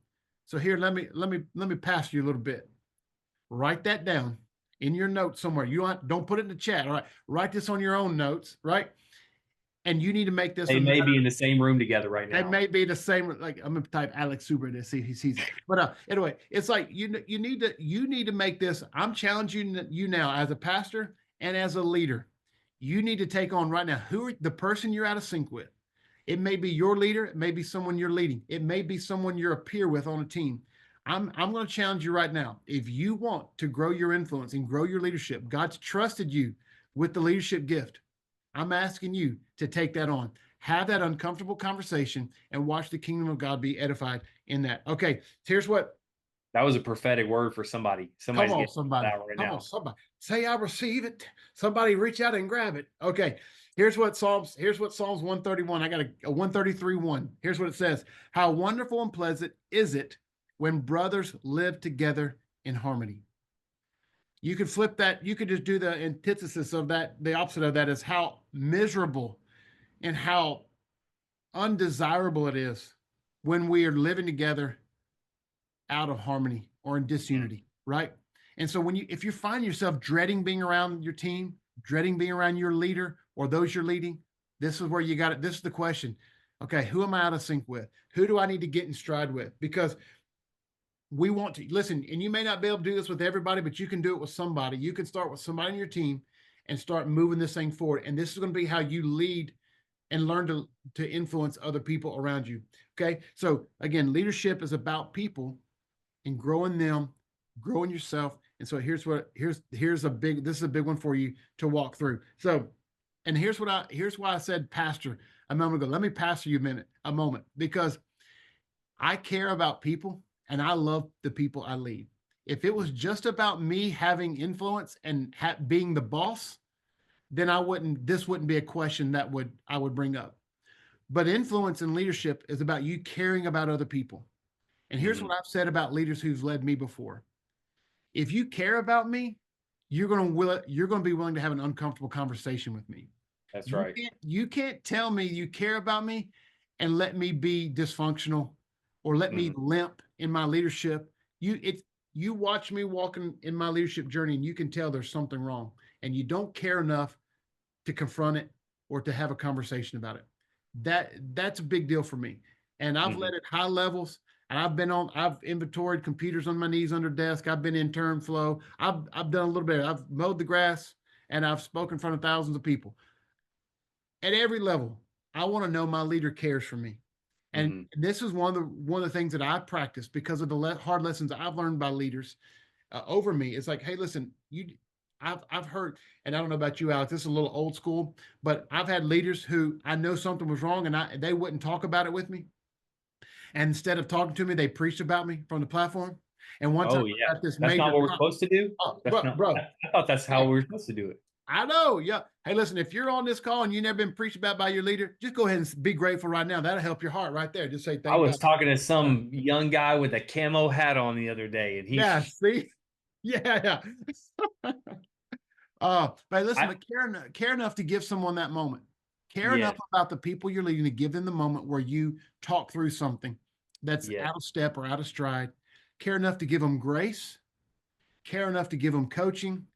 So here, let me pass you a little bit. Write that down in your notes somewhere. Don't put it in the chat. All right. Write this on your own notes, right? And you need to make this. They may be in the same room together right now. They may be the same. Like, I'm gonna type Alex Suber to see if he sees it. But anyway, it's like you need to make this. I'm challenging you now as a pastor and as a leader. You need to take on right now the person you're out of sync with. It may be your leader. It may be someone you're leading. It may be someone you're a peer with on a team. I'm going to challenge you right now. If you want to grow your influence and grow your leadership, God's trusted you with the leadership gift. I'm asking you to take that on. Have that uncomfortable conversation and watch the kingdom of God be edified in that. Okay, here's what. That was a prophetic word for somebody. Somebody's Come on, getting somebody. that right Come now. on, somebody. Say I receive it. Somebody reach out and grab it. Okay. Here's what Psalms 131. I got a 133:1. Here's what it says. How wonderful and pleasant is it when brothers live together in harmony. You could flip that. You could just do the antithesis of that. The opposite of that is how miserable and how undesirable it is when we are living together out of harmony or in disunity, right? And so if you find yourself dreading being around your team, dreading being around your leader or those you're leading, this is where you got it. This is the question. Okay, who am I out of sync with? Who do I need to get in stride with? Because we want to listen, and you may not be able to do this with everybody, but you can do it with somebody. You can start with somebody in your team and start moving this thing forward. And this is going to be how you lead and learn to influence other people around you. Okay. So again, leadership is about people and growing them, growing yourself. And so here's a big one for you to walk through. So, and here's why I said pastor a moment ago. Let me pastor you a moment, because I care about people and I love the people I lead. If it was just about me having influence and being the boss, then this wouldn't be a question that I would bring up. But influence and leadership is about you caring about other people. And here's what I've said about leaders who've led me before. If you care about me, you're going to be willing to have an uncomfortable conversation with me. That's right. You can't tell me you care about me and let me be dysfunctional or let me Mhm. limp in my leadership. You watch me walking in my leadership journey and you can tell there's something wrong and you don't care enough to confront it or to have a conversation about it. That's a big deal for me. And I've Mhm. led at high levels and I've inventoried computers on my knees under desk. I've been in term flow. I've done a little bit. I've mowed the grass and I've spoken in front of thousands of people at every level. I want to know my leader cares for me. And Mhm. this is one of the things that I practice because of the hard lessons I've learned by leaders over me. It's like, hey, listen, I've heard, and I don't know about you, Alex. This is a little old school, but I've had leaders who I know something was wrong, and they wouldn't talk about it with me. And instead of talking to me, they preached about me from the platform. And one time Oh, I yeah. got this That's not major, what we're supposed to do? That's not bro, I thought that's how hey, we were supposed to do it. I know. Yeah. Hey, listen, if you're on this call and you never been preached about by your leader, just go ahead and be grateful right now. That'll help your heart right there. Just say, I thank God. was talking to Yeah. some young guy with a camo hat on the other day, and Yeah. See? Yeah. Yeah. But listen, I but care enough to give someone that moment. Care enough yes, about the people you're leading to give them the moment where you talk through something that's yes. out of step or out of stride. Care enough to give them grace. Care enough to give them coaching,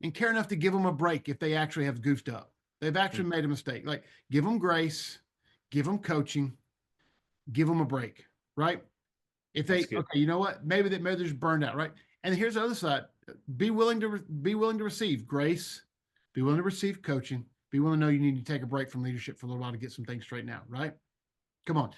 and care enough to give them a break if they actually have goofed up. They've Mm, actually made a mistake. Like give them grace, give them coaching, give them a break. Right? If they that's good. okay, you know what? Maybe they're just burned out. Right? And here's the other side: be willing to receive grace, be willing to receive coaching, be willing to know you need to take a break from leadership for a little while to get some things straightened out. Right? Come on,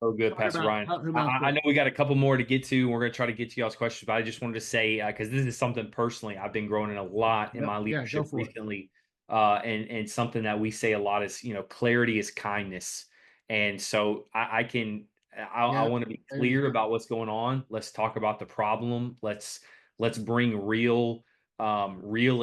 Oh, good, Pastor Ryan. who am I I quick? know we got a couple more to get to, and we're going to try to get to y'all's questions, but I just wanted to say, because this is something personally I've been growing in a lot in Yep, my yeah, go leadership for it. recently, and something that we say a lot is, clarity is kindness, and so I Yeah, want to be amen. clear about what's going on. Let's talk about the problem. Let's bring real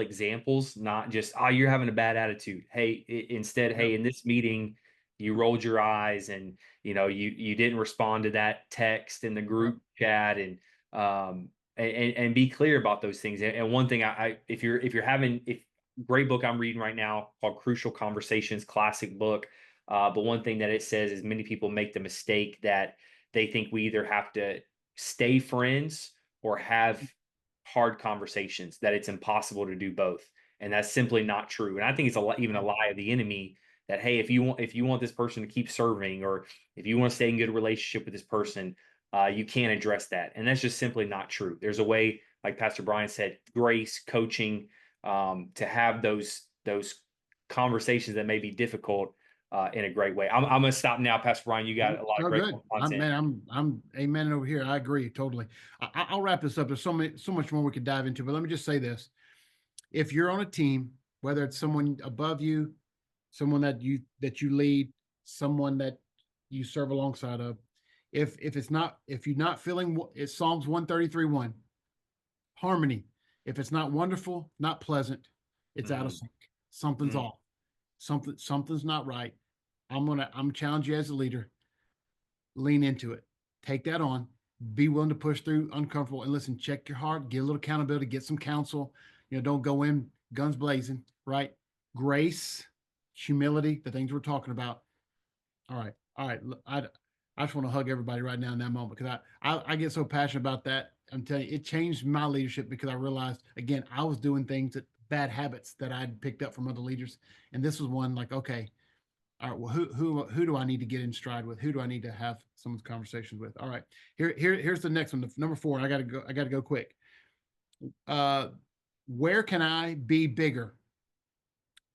examples, not just you're having a bad attitude. Hey, instead, Yep, hey, in this meeting, you rolled your eyes and you didn't respond to that text in the yep. group chat and be clear about those things. And one thing I if you're having if great book I'm reading right now called Crucial Conversations, classic book. But one thing that it says is many people make the mistake that they think we either have to stay friends or have hard conversations, that it's impossible to do both. And that's simply not true. And I think it's even a lie of the enemy that, hey, if you want this person to keep serving, or if you want to stay in good relationship with this person, you can't address that, and that's just simply not true. There's a way, like Pastor Brian said, grace, coaching, to have those conversations that may be difficult in a great way. I'm going to stop now, Pastor Brian. You got a lot of Oh, great good. content. I'm amen over here. I agree totally. I'll wrap this up. There's so much more we could dive into, but let me just say this: if you're on a team, whether it's someone above you, someone that you lead, someone that you serve alongside of, if you're not feeling, it's Psalms 133:1, harmony. If it's not wonderful, not pleasant, it's out of Mm, sync. Something's mm, off. Something's not right. I'm challenge you as a leader. Lean into it. Take that on. Be willing to push through uncomfortable and listen. Check your heart. Get a little accountability. Get some counsel. Don't go in guns blazing. Right? Grace, humility, the things we're talking about. All right. All right. I just want to hug everybody right now in that moment because I get so passionate about that. I'm telling you, it changed my leadership because I realized again I was doing things that bad habits that I'd picked up from other leaders, and this was one like okay, all right, well, who do I need to get in stride with? Who do I need to have some conversations with? All right, here's the next one, number 4. I gotta go. I gotta go quick. Uh, where can I be bigger?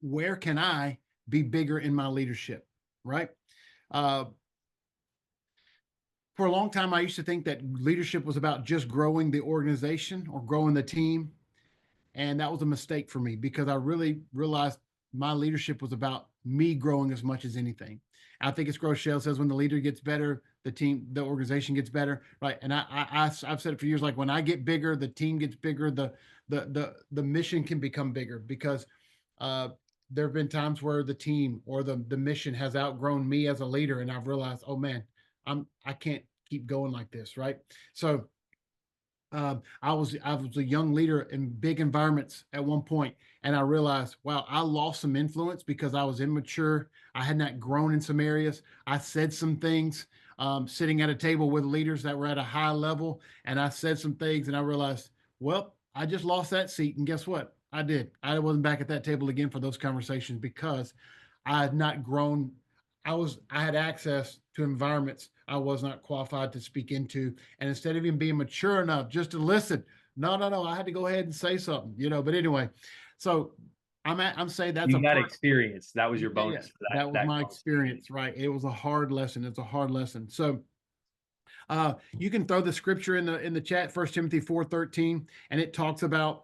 Where can I be bigger in my leadership? Right. Uh, for a long time, I used to think that leadership was about just growing the organization or growing the team. And that was a mistake for me because I really realized my leadership was about me growing as much as anything. I think it's Groeschel says when the leader gets better, the organization gets better, right? And I've said it for years. Like when I get bigger, the team gets bigger, the mission can become bigger because uh, there have been times where the team or the mission has outgrown me as a leader, and I've realized, oh man, I can't keep going like this, right? So I was a young leader in big environments at one point, and I realized, wow, I lost some influence because I was immature. I had not grown in some areas. I said some things, sitting at a table with leaders that were at a high level, and I said some things, and I realized, well, I just lost that seat, and guess what? I did. I wasn't back at that table again for those conversations because I had not grown. I had access to environments I was not qualified to speak into, and instead of even being mature enough just to listen, no, I had to go ahead and say something, But anyway, so I'm saying that's a You got part. experience. That was your Yeah, bonus for that that was that my growth season. experience, right? It was a hard lesson. It's a hard lesson. So you can throw the scripture in the chat, 1 Timothy 4:13, and it talks about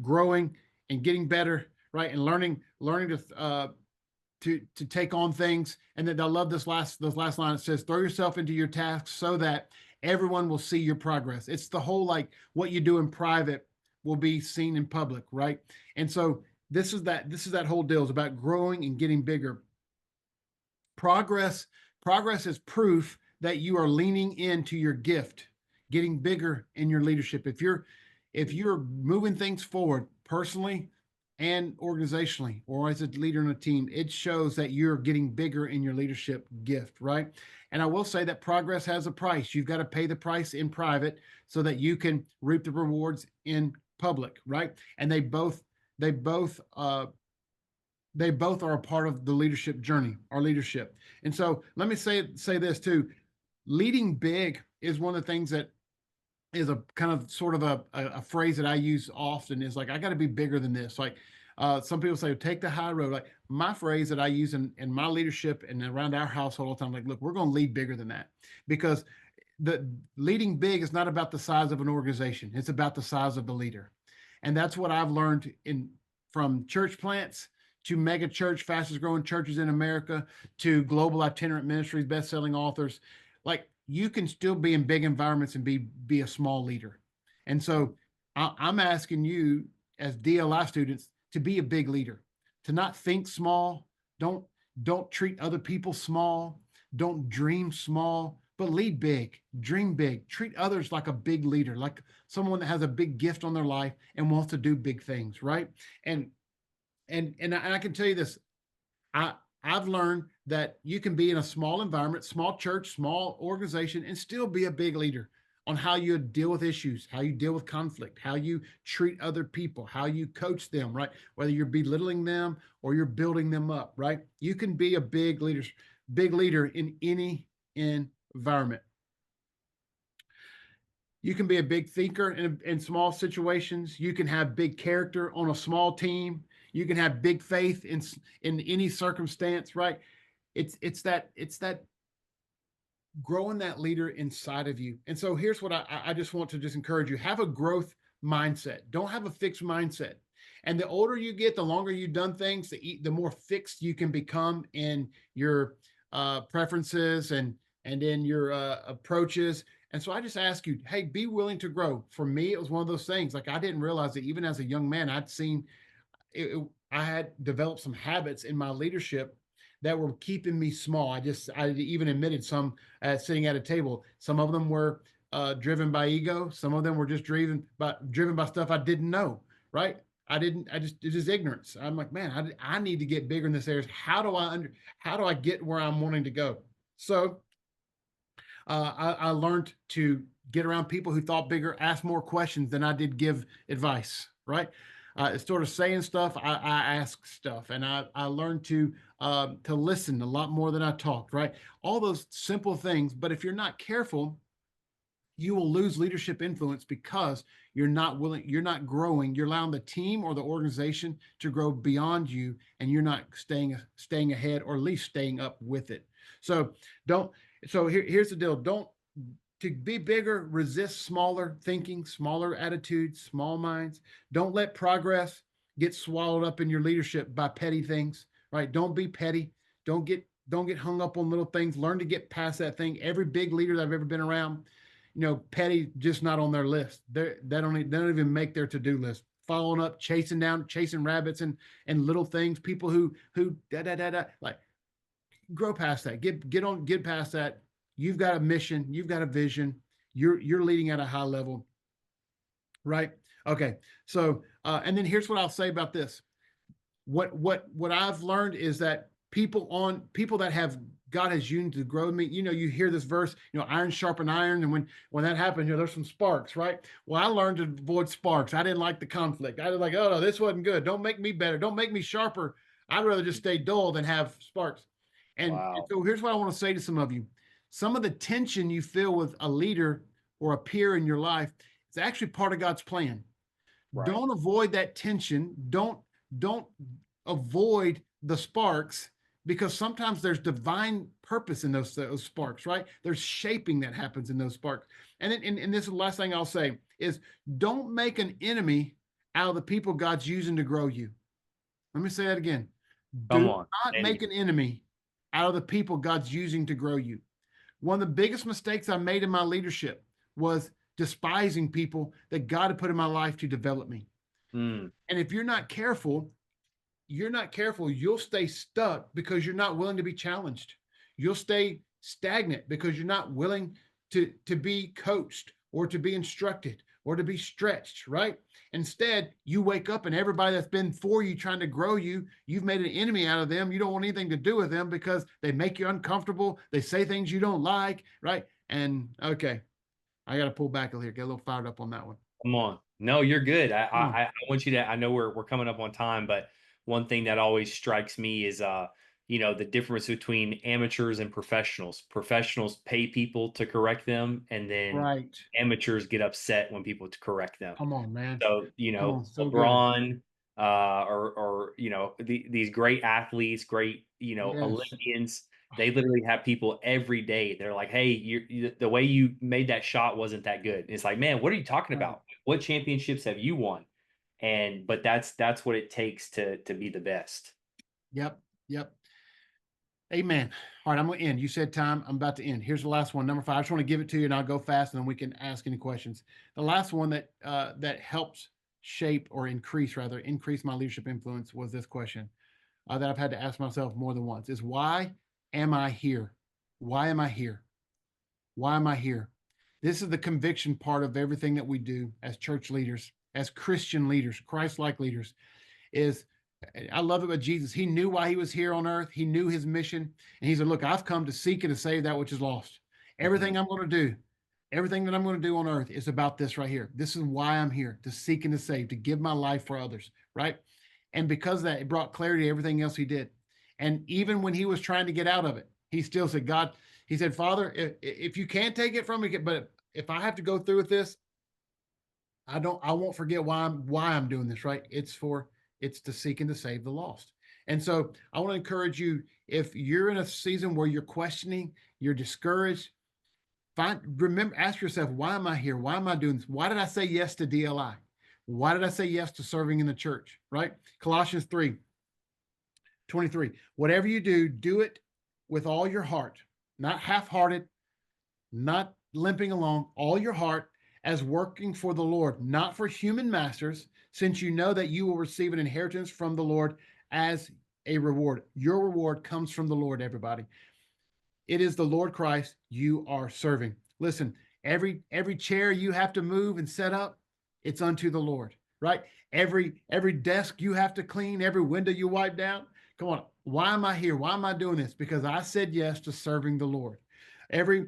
growing and getting better, right? And learning to take on things. And then I love this last line. It says, "Throw yourself into your tasks so that everyone will see your progress." It's the whole like what you do in private will be seen in public, right? And so this is that whole deal is about growing and getting bigger. Progress is proof that you are leaning into your gift, getting bigger in your leadership. If you're moving things forward personally and organizationally or as a leader in a team, it shows that you're getting bigger in your leadership gift, right? And I will say that progress has a price. You've got to pay the price in private so that you can reap the rewards in public, right? And they both are a part of the leadership journey, our leadership. And so let me say this too. Leading big is one of the things that is a kind of sort of a phrase that I use often is like, I got to be bigger than this. Like some people say, take the high road. Like my phrase that I use in my leadership and around our household all the time, like, look, we're going to lead bigger than that because the leading big is not about the size of an organization. It's about the size of the leader. And that's what I've learned in from church plants to mega church, fastest growing churches in America, to global itinerant ministries, best-selling authors. Like you can still be in big environments and be a small leader. And so I'm asking you as DLI students to be a big leader, to not think small, don't don't treat other people small, don't dream small, but lead big, dream big, treat others like a big leader, like someone that has a big gift on their life and wants to do big things, right? And and I can tell you this, I I've learned that you can be in a small environment, small church, small organization, and still be a big leader on how you deal with issues, how you deal with conflict, how you treat other people, how you coach them, right? Whether you're belittling them or you're building them up, right? You can be a big leader in any environment. You can be a big thinker in small situations. You can have big character on a small team. You can have big faith in any circumstance, right? It's that growing that leader inside of you. And so here's what I just want to just encourage you: have a growth mindset. Don't have a fixed mindset. And the older you get, the longer you've done things, the more fixed you can become in your preferences and in your approaches. And so I just ask you, hey, be willing to grow. For me, it was one of those things. Like I didn't realize that even as a young man, I'd seen I had developed some habits in my leadership that were keeping me small. I even admitted some sitting at a table. Some of them were driven by ego. Some of them were just driven by stuff I didn't know. Right? It's just ignorance. I'm like, man, I need to get bigger in this area. How do I get where I'm wanting to go? So I learned to get around people who thought bigger, ask more questions than I did give advice. Right? Sort of saying stuff, I ask stuff, and I learned to listen a lot more than I talked. Right? All those simple things. But if you're not careful, you will lose leadership influence because you're not growing, you're allowing the team or the organization to grow beyond you, and you're not staying ahead, or at least staying up with it. So don't here's the deal. Don't To be bigger, resist smaller thinking, smaller attitudes, small minds. Don't let progress get swallowed up in your leadership by petty things, right? Don't be petty. Don't get hung up on little things. Learn to get past that thing. Every big leader that I've ever been around, petty just not on their list. They don't even make their to-do list. Following up, chasing rabbits and little things. People who da da da da like grow past that. Get past that. You've got a mission. You've got a vision. you're leading at a high level, right? Okay. So and then here's what I'll say about this. What I've learned is that people that have God has used to grow me. You hear this verse, iron sharpen iron, and when that happens, there's some sparks, right? Well, I learned to avoid sparks. I didn't like the conflict. I was like, oh no, this wasn't good. Don't make me better. Don't make me sharper. I'd rather just stay dull than have sparks. And Wow. so here's what I want to say to some of you. Some of the tension you feel with a leader or a peer in your life is actually part of God's plan. Right. Don't avoid that tension. Don't avoid the sparks, because sometimes there's divine purpose in those sparks, right? There's shaping that happens in those sparks. And then and this is the last thing I'll say is, don't make an enemy out of the people God's using to grow you. Let me say that again. Come Do on. not Say it make again. an enemy out of the people God's using to grow you. One of the biggest mistakes I made in my leadership was despising people that God had put in my life to develop me. Mm, And if you're not careful, you'll stay stuck because you're not willing to be challenged. You'll stay stagnant because you're not willing to be coached or to be instructed or to be stretched, right? Instead, you wake up and everybody that's been for you trying to grow you, you've made an enemy out of them. You don't want anything to do with them because they make you uncomfortable. They say things you don't like, right? And okay, I got to pull back a little here, get a little fired up on that one. come on. No, you're good. Come on. I want you to, I know we're coming up on time, but one thing that always strikes me is the difference between amateurs and professionals. Professionals pay people to correct them, and then Right. amateurs get upset when people to correct them. Come on, man. So, Come on. So good. LeBron, or these great athletes, great, Yes. Olympians, they literally have people every day. They're like, "Hey, the way you made that shot wasn't that good." And it's like, "Man, what are you talking Right. about? What championships have you won?" But that's what it takes to be the best. Yep. Yep. Amen. All right, I'm going to end. You said time. I'm about to end. Here's the last one, number 5. I just want to give it to you, and I'll go fast, and then we can ask any questions. The last one that helps shape or increase my leadership influence was this question that I've had to ask myself more than once: is why am I here? Why am I here? Why am I here? This is the conviction part of everything that we do as church leaders, as Christian leaders, Christ-like leaders. Is I love it about Jesus. He knew why he was here on earth. He knew his mission. And he said, look, I've come to seek and to save that which is lost. Mhm. Everything I'm going to do, everything that I'm going to do on earth is about this right here. This is why I'm here, to seek and to save, to give my life for others, right? And because of that, it brought clarity to everything else he did. And even when he was trying to get out of it, he still said, God, he said, Father, if you can't take it from me, but if I have to go through with this, I won't forget why I'm doing this, right? It's to seek and to save the lost. And so I want to encourage you, if you're in a season where you're questioning, you're discouraged, ask yourself, why am I here? Why am I doing this? Why did I say yes to DLI? Why did I say yes to serving in the church? Right? Colossians 3:23. Whatever you do, do it with all your heart, not half-hearted, not limping along, all your heart, as working for the Lord, not for human masters, since you know that you will receive an inheritance from the Lord as a reward. Your reward comes from the Lord, everybody. It is the Lord Christ you are serving. Listen, every chair you have to move and set up, it's unto the Lord, right? Every desk you have to clean, every window you wipe down. Come on, why am I here? Why am I doing this? Because I said yes to serving the Lord. Every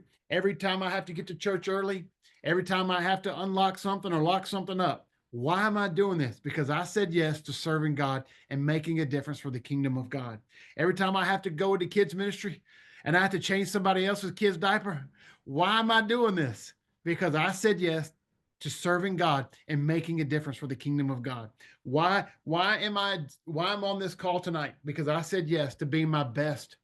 time I have to get to church early, every time I have to unlock something or lock something up, why am I doing this? Because I said yes to serving God and making a difference for the kingdom of God. Every time I have to go into kids ministry and I have to change somebody else's kid's diaper, why am I doing this? Because I said yes to serving God and making a difference for the kingdom of God. Why am I'm on this call tonight? Because I said yes to being my best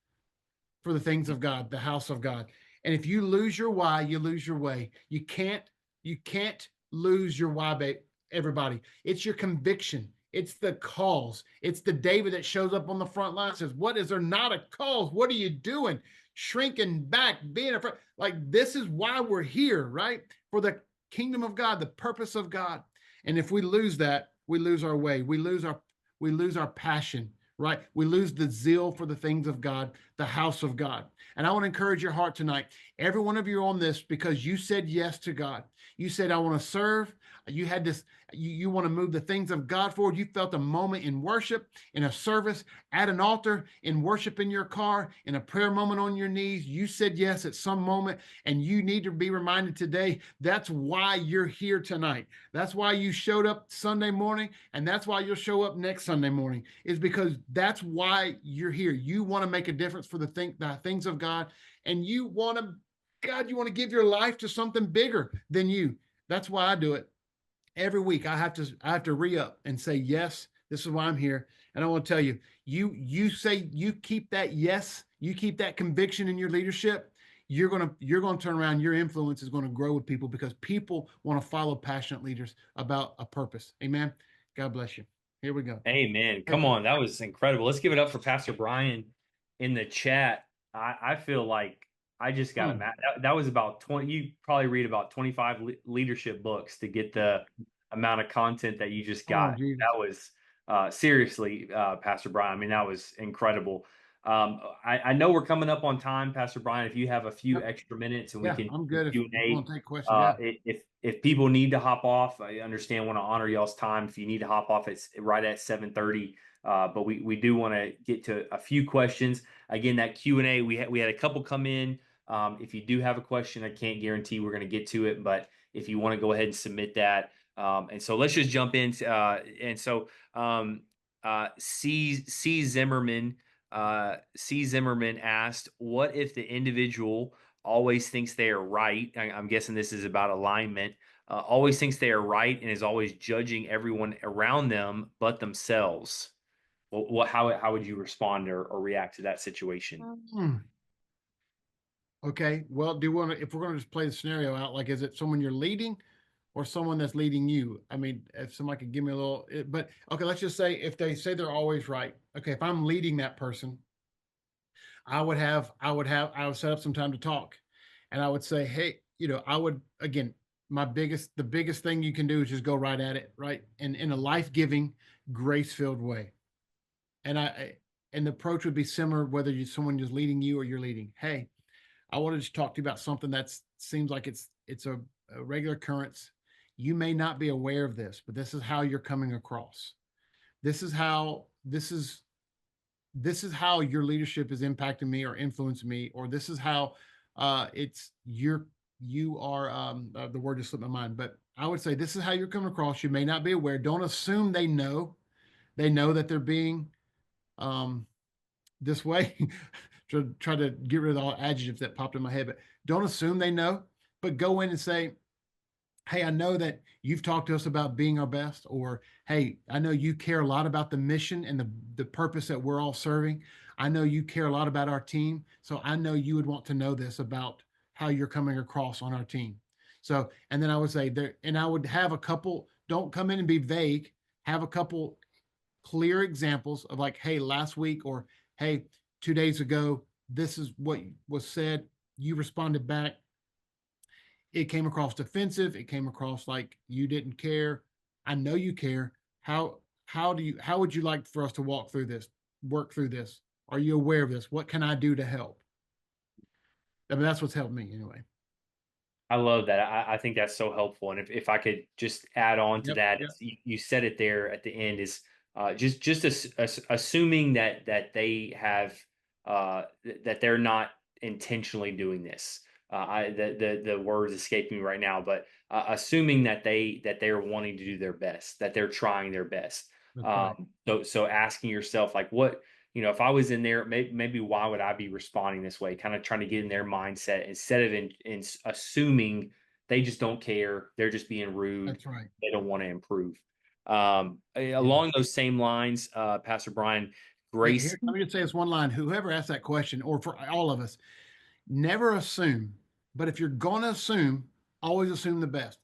for the things of God, the house of God. And if you lose your why, you lose your way. You can't lose your why, everybody. It's your conviction. It's the cause. It's the David that shows up on the front line and says, what is there not a cause? What are you doing? Shrinking back, being afraid. Like, this is why we're here, right? For the kingdom of God, the purpose of God. And if we lose that, we lose our way. We lose our passion, right? We lose the zeal for the things of God, the house of God. And I want to encourage your heart tonight. Every one of you on this, because you said yes to God. You said, I want to serve. You had this, you want to move the things of God forward. You felt a moment in worship, in a service, at an altar, in worship in your car, in a prayer moment on your knees. You said yes at some moment, and you need to be reminded today. That's why you're here tonight. That's why you showed up Sunday morning, and that's why you'll show up next Sunday morning, is because that's why you're here. You want to make a difference for the things of God, and you want to, God, you want to give your life to something bigger than you. That's why I do it. Every week I have to re-up and say, yes, this is why I'm here. And I want to tell you, you say you keep that yes, you keep that conviction in your leadership, you're gonna turn around. Your influence is going to grow with people because people want to follow passionate leaders about a purpose. Amen. God bless you. Here we go. Amen. Hey, Come on, that was incredible. Let's give it up for Pastor Brian in the chat. I feel like I just got a mm, that was about 20. You probably read about 25 leadership books to get the amount of content that you just oh got. Jesus. That was seriously, Pastor Brian. I mean, that was incredible. I know we're coming up on time, Pastor Brian. If you have a few Yep. extra minutes and we Yeah, can I'm good if Q you and A, want to take questions. Yeah. if people need to hop off, I understand, want to honor y'all's time. If you need to hop off, it's right at 7:30. But we do want to get to a few questions. Again, that Q&A, we had a couple come in. If you do have a question, I can't guarantee we're going to get to it, but if you want to go ahead and submit that. And so let's just jump in. C Zimmerman asked, what if the individual always thinks they are right? I'm guessing this is about alignment. Always thinks they are right and is always judging everyone around them but themselves. How would you respond or react to that situation? Hmm. Okay. Well, do you want to, if we're going to just play the scenario out, like, is it someone you're leading or someone that's leading you? I mean, if somebody could give me a little, but okay, let's just say if they say they're always right. Okay. If I'm leading that person, I would set up some time to talk, and I would say, hey, I would, again, the biggest thing you can do is just go right at it, right? And in a life-giving, grace-filled way. And and the approach would be similar whether someone is leading you or you're leading. Hey, I wanted to talk to you about something that seems like it's a regular occurrence. You may not be aware of this, but this is how you're coming across. This is how your leadership is impacting me or influencing me, or this is how it's you are the word just slipped my mind, but I would say this is how you're coming across. You may not be aware. Don't assume they know that they're being um this way. Try to get rid of all adjectives that popped in my head, but don't assume they know, but go in and say, hey, I know that you've talked to us about being our best, or hey, I know you care a lot about the mission and the purpose that we're all serving. I know you care a lot about our team. So I know you would want to know this about how you're coming across on our team. So, and then I would say there, and I would have a couple, don't come in and be vague, have a couple clear examples of like, hey, last week, or hey, 2 days ago, this is what was said. You responded back, it came across defensive. It came across like you didn't care. I know you care. How would you like for us to work through this? Are you aware of this? What can I do to help? I mean, that's what's helped me anyway. I love that. I think that's so helpful. And if I could just add on to Yep. that, Yep. you said it there at the end, is assuming that they have that they're not intentionally doing this. The words escaping me right now, but assuming that they're wanting to do their best, that they're trying their best. That's right. So asking yourself, like, what, if I was in there, maybe why would I be responding this way? Kind of trying to get in their mindset instead of in assuming they just don't care. They're just being rude. That's right. They don't want to improve. Yeah. Along those same lines, Pastor Brian, Hey, grace. here, let me just say this one line. Whoever asked that question, or for all of us, never assume. But if you're going to assume, always assume the best.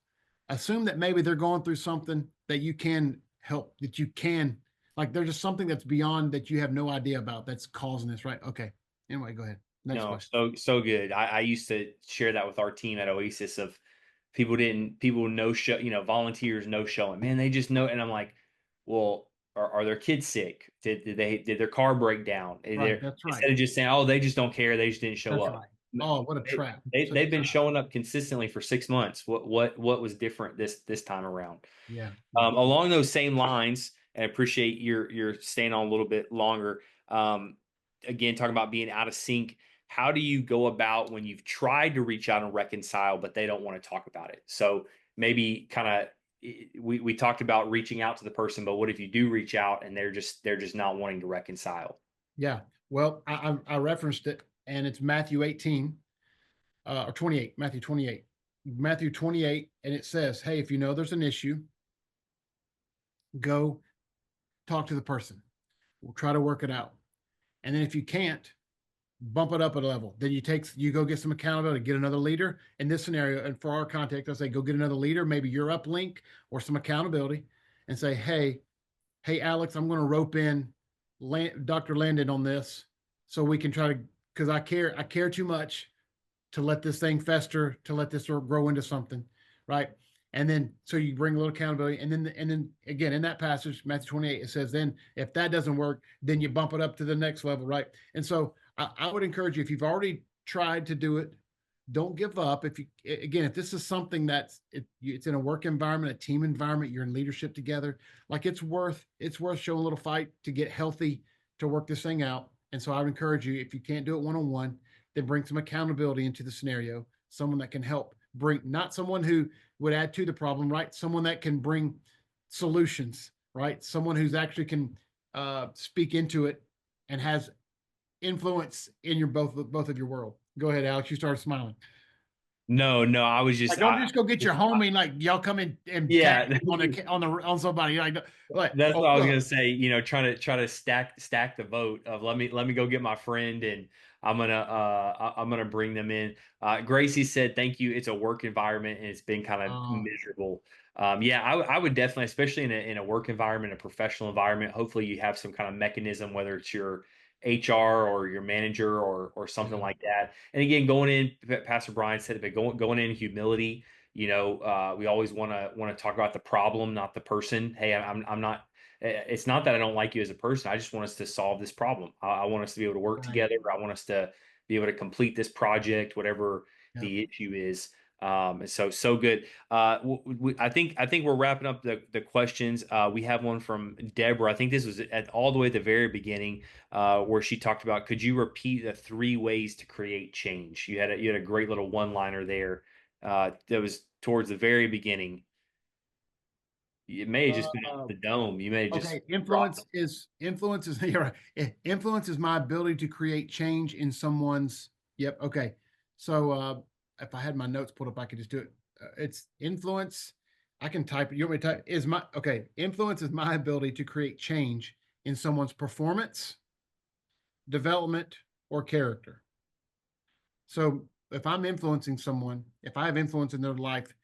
Assume that maybe they're going through something that you can help, that you can, like there's just something that's beyond that you have no idea about that's causing this, right? Okay. Anyway, go ahead. Next No, question. so good. I used to share that with our team at Oasis of people no show, volunteers no showing. Man, they just know. And I'm like, well, are their kids sick? Did their car break down? Right, that's right. Instead of just saying, "Oh, they just don't care. They just didn't show That's up." right. Oh, what a trap. Such They've a been trap. showing up consistently for 6 months. What was different this time around? Yeah, yeah. Along those same lines, and I appreciate your staying on a little bit longer. Again, talking about being out of sync. How do you go about when you've tried to reach out and reconcile, but they don't want to talk about it? So maybe kind of we talked about reaching out to the person, but what if you do reach out and they're just not wanting to reconcile? Yeah. Well, I referenced it, and it's Matthew 18, or 28, Matthew 28. Matthew 28, and it says, hey, if you know there's an issue, go talk to the person. We'll try to work it out. And then if you can't, bump it up a level. Then you go get some accountability, get another leader. In this scenario, and for our context, I say go get another leader, maybe your uplink or some accountability, and say, hey, Alex, I'm going to rope in Dr. Landon on this, so we can try to, because I care too much to let this thing fester, to let this sort of grow into something, right? And then so you bring a little accountability, and then again in that passage, Matthew 28, it says, then if that doesn't work, then you bump it up to the next level, right? And so I would encourage you, if you've already tried to do it, don't give up. If this is something it's in a work environment, a team environment, you're in leadership together, like it's worth showing a little fight to get healthy, to work this thing out. And so I would encourage you, if you can't do it one-on-one, then bring some accountability into the scenario, someone that can help bring, not someone who would add to the problem, right? Someone that can bring solutions, right? Someone who's actually can speak into it and has influence in your both of your world. Go ahead, Alex. You started smiling. No, no, I was Like, just don't just go get your homie. Like, y'all come in and tag yeah. on somebody. Like, That's oh what I was look, gonna say. Try to stack the vote of let me go get my friend, and I'm gonna bring them in. Gracie said, "Thank you. It's a work environment and it's been kind of uh, miserable." Yeah, I would definitely, especially in a work environment, a professional environment. Hopefully, you have some kind of mechanism, whether it's your HR or your manager or something yeah, like that. And again, going in, Pastor Brian said, but going in humility. We always want to talk about the problem, not the person. Hey, I'm not. It's not that I don't like you as a person. I just want us to solve this problem. I want us to be able to work right, together. I want us to be able to complete this project, whatever yeah. the issue is. And so good. I think we're wrapping up the questions. We have one from Deborah. I think this was all the way at the very beginning, where she talked about, could you repeat the 3 ways to create change? You had a great little one liner there, that was towards the very beginning. It may have just been off Uh, the dome. You may have just okay, dropped them. influence is you're right. Influence is my ability to create change in someone's. Yep. Okay. So if I had my notes pulled up, I could just do it. It's influence. I can type it. You want me to type? Is my okay? Influence is my ability to create change in someone's performance, development, or character. So if I'm influencing someone, if I have influence in their life,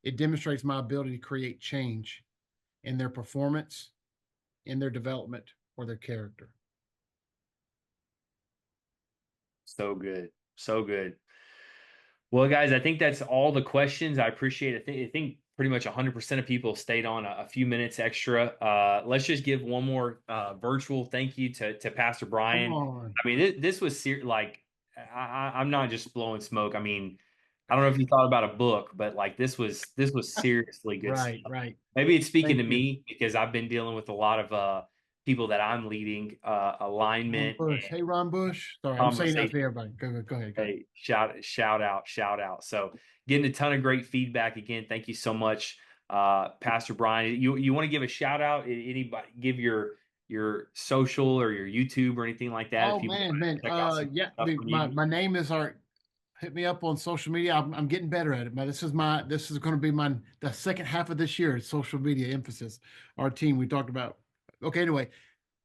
it demonstrates my ability to create change in their performance, in their development, or their character. So good. So good. Well, guys, I think that's all the questions. I appreciate it. I think pretty much 100% of people stayed on a few minutes extra. Let's just give one more virtual thank you to Pastor Come Brian. on. I mean, this was like, I'm not just blowing smoke. I mean, I don't know if you thought about a book, but like this was seriously good Right, stuff. right. Maybe it's speaking Thank to you. me because I've been dealing with a lot of people that I'm leading, Ron alignment Bush. and Hey, Ron Bush. Sorry, I'm saying that conversation. to everybody. Go ahead. Go ahead. Hey, shout out. So getting a ton of great feedback again. Thank you so much, Pastor Brian. You want to give a shout out? Anybody give your social or your YouTube or anything like that if Oh you want man. to check out some Yeah. stuff from you. My name is Art. Hit me up on social media. I'm getting better at it, man. This is going to be the second half of this year. Social media emphasis. Our team we talked about. Okay. Anyway,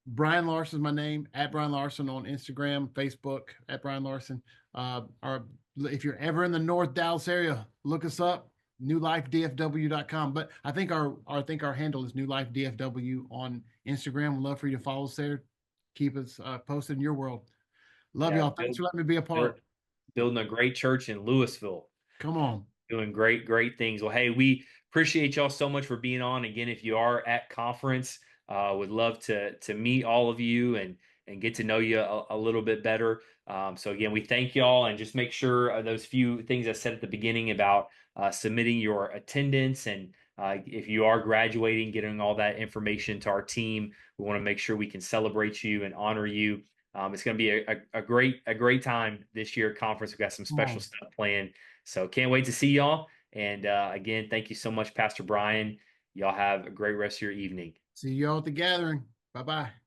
Brian Larson is my name, at Brian Larson on Instagram, Facebook, at Brian Larson. Our If you're ever in the North Dallas area, look us up, newlifedfw.com. But I think our handle is newlifedfw on Instagram. We'd love for you to follow us there. Keep us posted in your world. Love Yeah, y'all. Thanks for letting me be a build, part. building a great church in Louisville. Come on. Doing great things. Well, hey, we appreciate y'all so much for being on. Again, if you are at conference, Would love to meet all of you and get to know you a little bit better. So again, we thank y'all, and just make sure those few things I said at the beginning about submitting your attendance, and if you are graduating, getting all that information to our team. We want to make sure we can celebrate you and honor you. It's going to be a great time this year at conference. We've got some special Oh, stuff planned, so can't wait to see y'all. And again, thank you so much, Pastor Brian. Y'all have a great rest of your evening. see you all at the gathering. Bye bye.